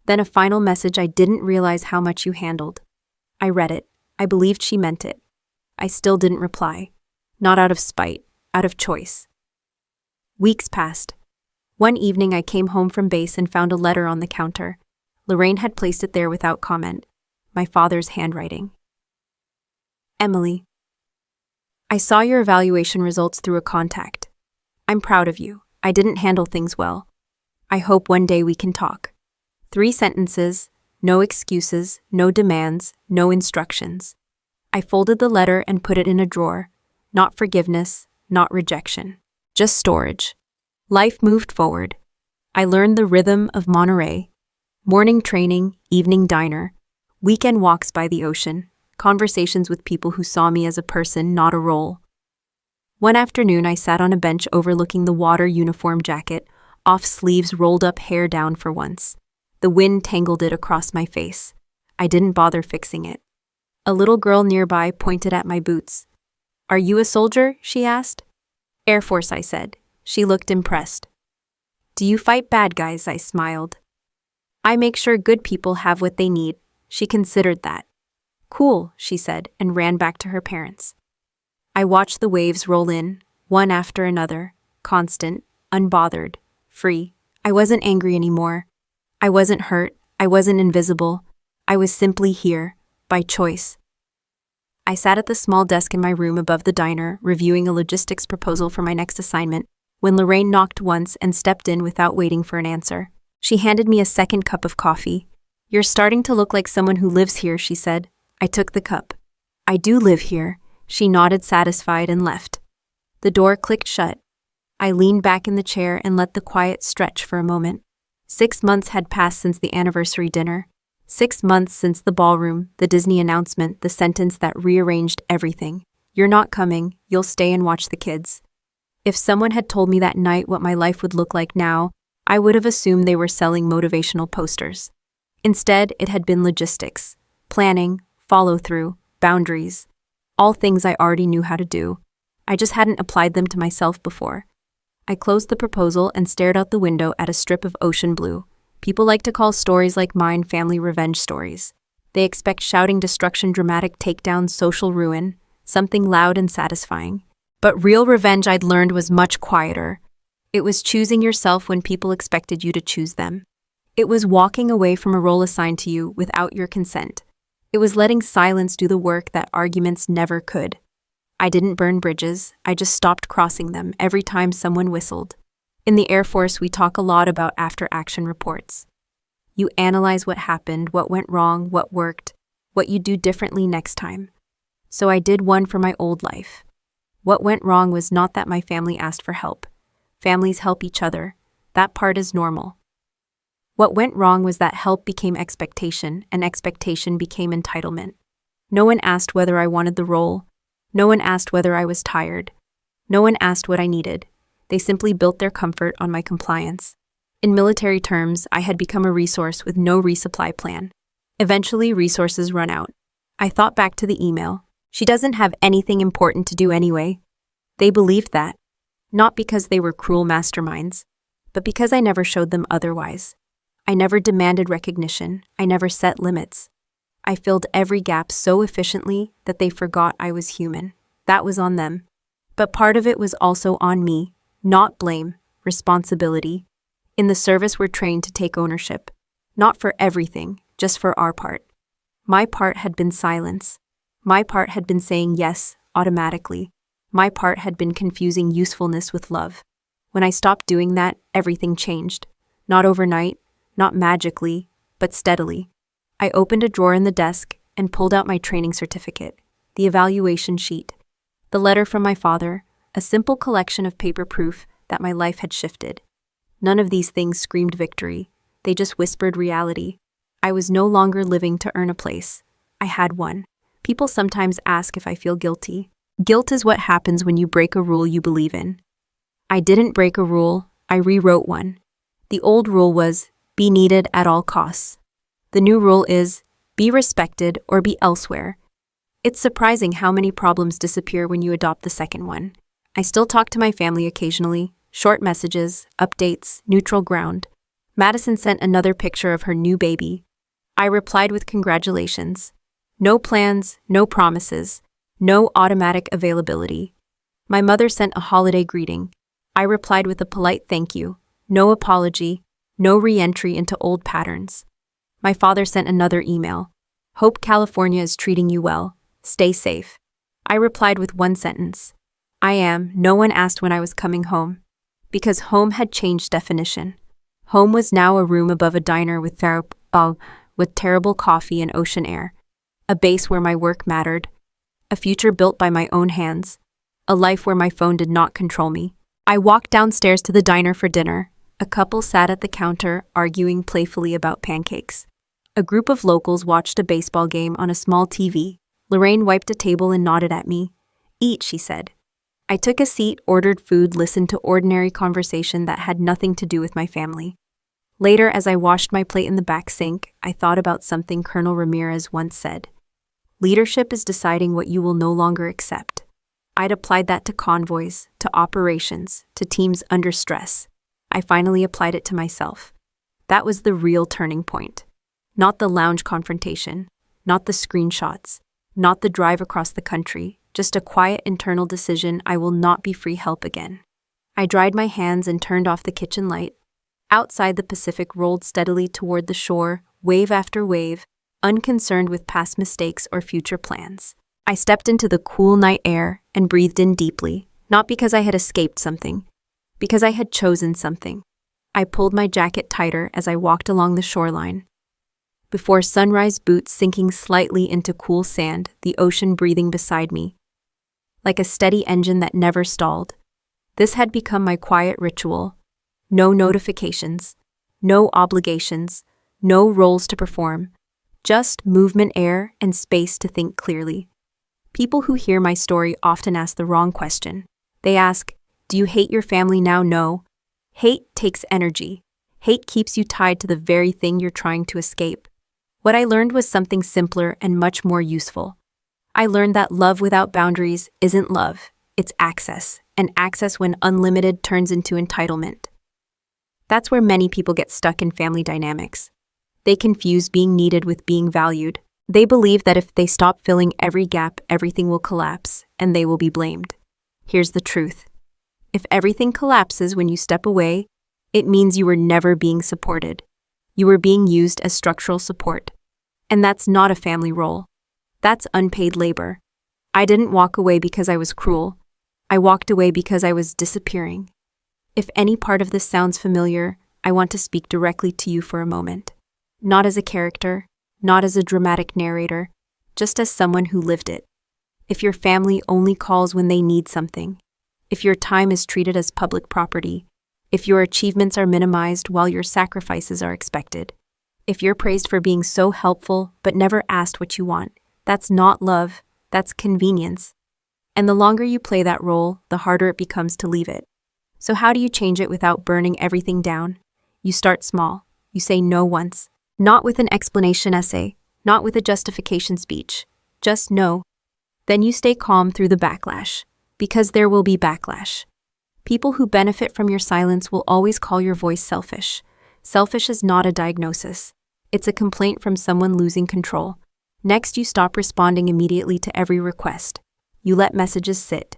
Then a final message I didn't realize how much you handled. I read it. I believed she meant it. I still didn't reply. Not out of spite, out of choice. Weeks passed. One evening I came home from base and found a letter on the counter. Lorraine had placed it there without comment. My father's handwriting. Emily. I saw your evaluation results through a contact. I'm proud of you. I didn't handle things well. I hope one day we can talk. 3 sentences, no excuses, no demands, no instructions. I folded the letter and put it in a drawer. Not forgiveness, not rejection. Just storage. Life moved forward. I learned the rhythm of Monterey. Morning training, evening diner, weekend walks by the ocean, conversations with people who saw me as a person, not a role. One afternoon, I sat on a bench overlooking the water uniform jacket, off sleeves, rolled up hair down for once. The wind tangled it across my face. I didn't bother fixing it. A little girl nearby pointed at my boots. "Are you a soldier?" she asked. "Air Force," I said. She looked impressed. "Do you fight bad guys?" I smiled. "I make sure good people have what they need." She considered that. "Cool," she said, and ran back to her parents. I watched the waves roll in, one after another, constant, unbothered, free. I wasn't angry anymore. I wasn't hurt. I wasn't invisible. I was simply here, by choice. I sat at the small desk in my room above the diner, reviewing a logistics proposal for my next assignment, when Lorraine knocked once and stepped in without waiting for an answer. She handed me a second cup of coffee. "You're starting to look like someone who lives here," she said. I took the cup. "I do live here." She nodded satisfied and left. The door clicked shut. I leaned back in the chair and let the quiet stretch for a moment. 6 months had passed since the anniversary dinner. 6 months since the ballroom, the Disney announcement, the sentence that rearranged everything. "You're not coming, you'll stay and watch the kids." If someone had told me that night what my life would look like now, I would have assumed they were selling motivational posters. Instead, it had been logistics, planning, follow-through, boundaries, all things I already knew how to do. I just hadn't applied them to myself before. I closed the proposal and stared out the window at a strip of ocean blue. People like to call stories like mine family revenge stories. They expect shouting destruction, dramatic takedowns, social ruin, something loud and satisfying. But real revenge, I'd learned, was much quieter. It was choosing yourself when people expected you to choose them. It was walking away from a role assigned to you without your consent. It was letting silence do the work that arguments never could. I didn't burn bridges, I just stopped crossing them every time someone whistled. In the Air Force, we talk a lot about after-action reports. You analyze what happened, what went wrong, what worked, what you do differently next time. So I did one for my old life. What went wrong was not that my family asked for help. Families help each other. That part is normal. What went wrong was that help became expectation, and expectation became entitlement. No one asked whether I wanted the role. No one asked whether I was tired. No one asked what I needed. They simply built their comfort on my compliance. In military terms, I had become a resource with no resupply plan. Eventually, resources run out. I thought back to the email. She doesn't have anything important to do anyway. They believed that. Not because they were cruel masterminds, but because I never showed them otherwise. I never demanded recognition. I never set limits. I filled every gap so efficiently that they forgot I was human. That was on them. But part of it was also on me. Not blame, responsibility. In the service, we're trained to take ownership. Not for everything, just for our part. My part had been silence. My part had been saying yes, automatically. My part had been confusing usefulness with love. When I stopped doing that, everything changed. Not overnight, not magically, but steadily. I opened a drawer in the desk and pulled out my training certificate, the evaluation sheet, the letter from my father, a simple collection of paper proof that my life had shifted. None of these things screamed victory. They just whispered reality. I was no longer living to earn a place. I had one. People sometimes ask if I feel guilty. Guilt is what happens when you break a rule you believe in. I didn't break a rule, I rewrote one. The old rule was, be needed at all costs. The new rule is, be respected or be elsewhere. It's surprising how many problems disappear when you adopt the second one. I still talk to my family occasionally, short messages, updates, neutral ground. Madison sent another picture of her new baby. I replied with congratulations. No plans, no promises, no automatic availability. My mother sent a holiday greeting. I replied with a polite thank you, no apology, no re-entry into old patterns. My father sent another email. Hope California is treating you well. Stay safe. I replied with one sentence. I am. No one asked when I was coming home. Because home had changed definition. Home was now a room above a diner with terrible coffee and ocean air. A base where my work mattered. A future built by my own hands. A life where my phone did not control me. I walked downstairs to the diner for dinner. A couple sat at the counter, arguing playfully about pancakes. A group of locals watched a baseball game on a small TV. Lorraine wiped a table and nodded at me. Eat, she said. I took a seat, ordered food, listened to ordinary conversation that had nothing to do with my family. Later, as I washed my plate in the back sink, I thought about something Colonel Ramirez once said. Leadership is deciding what you will no longer accept. I'd applied that to convoys, to operations, to teams under stress. I finally applied it to myself. That was the real turning point. Not the lounge confrontation, not the screenshots, not the drive across the country, just a quiet internal decision I will not be free help again. I dried my hands and turned off the kitchen light. Outside, the Pacific rolled steadily toward the shore, wave after wave, unconcerned with past mistakes or future plans. I stepped into the cool night air and breathed in deeply, not because I had escaped something, because I had chosen something. I pulled my jacket tighter as I walked along the shoreline. Before sunrise, boots sinking slightly into cool sand, the ocean breathing beside me, like a steady engine that never stalled. This had become my quiet ritual. No notifications, no obligations, no roles to perform, just movement, air, and space to think clearly. People who hear my story often ask the wrong question. They ask, "Do you hate your family now?" No. Hate takes energy. Hate keeps you tied to the very thing you're trying to escape. What I learned was something simpler and much more useful. I learned that love without boundaries isn't love, it's access, and access when unlimited turns into entitlement. That's where many people get stuck in family dynamics. They confuse being needed with being valued. They believe that if they stop filling every gap, everything will collapse, and they will be blamed. Here's the truth. If everything collapses when you step away, it means you were never being supported. You were being used as structural support. And that's not a family role. That's unpaid labor. I didn't walk away because I was cruel. I walked away because I was disappearing. If any part of this sounds familiar, I want to speak directly to you for a moment. Not as a character, not as a dramatic narrator, just as someone who lived it. If your family only calls when they need something, if your time is treated as public property, if your achievements are minimized while your sacrifices are expected, if you're praised for being so helpful but never asked what you want, that's not love, that's convenience. And the longer you play that role, the harder it becomes to leave it. So how do you change it without burning everything down? You start small. You say no once. Not with an explanation essay, not with a justification speech. Just no. Then you stay calm through the backlash, because there will be backlash. People who benefit from your silence will always call your voice selfish. Selfish is not a diagnosis. It's a complaint from someone losing control. Next, you stop responding immediately to every request. You let messages sit.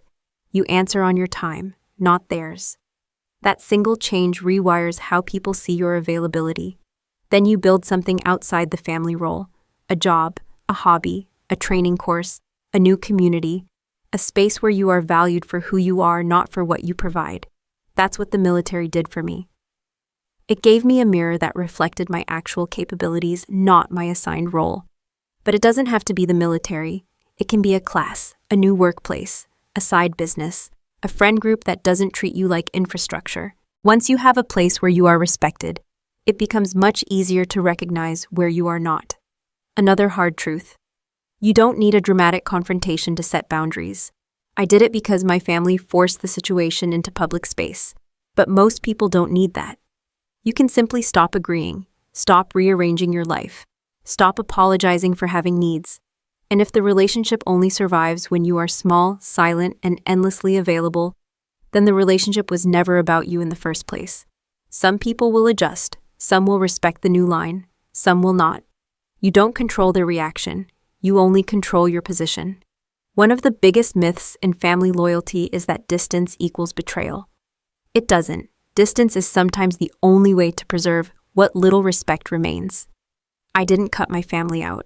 You answer on your time, not theirs. That single change rewires how people see your availability. Then you build something outside the family role, a job, a hobby, a training course, a new community, a space where you are valued for who you are, not for what you provide. That's what the military did for me. It gave me a mirror that reflected my actual capabilities, not my assigned role. But it doesn't have to be the military. It can be a class, a new workplace, a side business, a friend group that doesn't treat you like infrastructure. Once you have a place where you are respected, it becomes much easier to recognize where you are not. Another hard truth. You don't need a dramatic confrontation to set boundaries. I did it because my family forced the situation into public space. But most people don't need that. You can simply stop agreeing, stop rearranging your life, stop apologizing for having needs. And if the relationship only survives when you are small, silent, and endlessly available, then the relationship was never about you in the first place. Some people will adjust, some will respect the new line, some will not. You don't control their reaction, you only control your position. One of the biggest myths in family loyalty is that distance equals betrayal. It doesn't. Distance is sometimes the only way to preserve what little respect remains. I didn't cut my family out.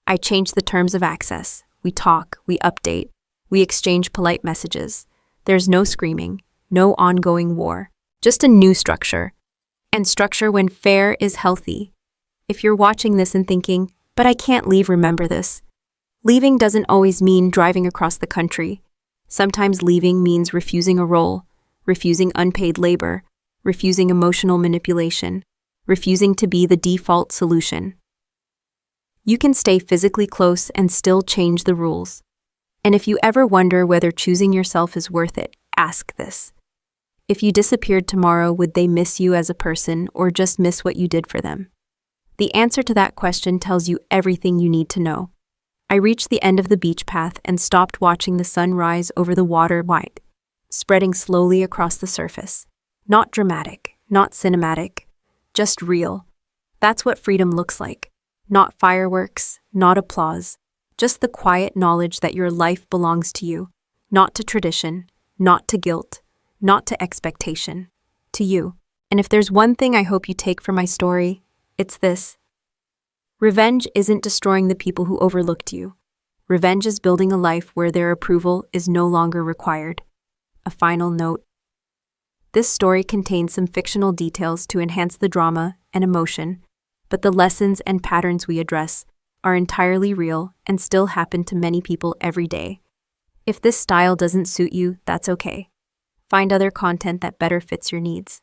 I changed the terms of access. We talk, we update, we exchange polite messages. There's no screaming, no ongoing war, just a new structure. And structure, when fair, is healthy. If you're watching this and thinking, "But I can't leave," remember this. Leaving doesn't always mean driving across the country. Sometimes leaving means refusing a role, refusing unpaid labor, refusing emotional manipulation, refusing to be the default solution. You can stay physically close and still change the rules. And if you ever wonder whether choosing yourself is worth it, ask this. If you disappeared tomorrow, would they miss you as a person or just miss what you did for them? The answer to that question tells you everything you need to know. I reached the end of the beach path and stopped watching the sun rise over the water white, spreading slowly across the surface. Not dramatic, not cinematic, just real. That's what freedom looks like. Not fireworks, not applause, Just the quiet knowledge that your life belongs to you, not to tradition, not to guilt, not to expectation, to you. And if there's one thing I hope you take from my story, it's this. Revenge isn't destroying the people who overlooked you. Revenge is building a life where their approval is no longer required. A final note. This story contains some fictional details to enhance the drama and emotion, but the lessons and patterns we address are entirely real and still happen to many people every day. If this style doesn't suit you, that's okay. Find other content that better fits your needs.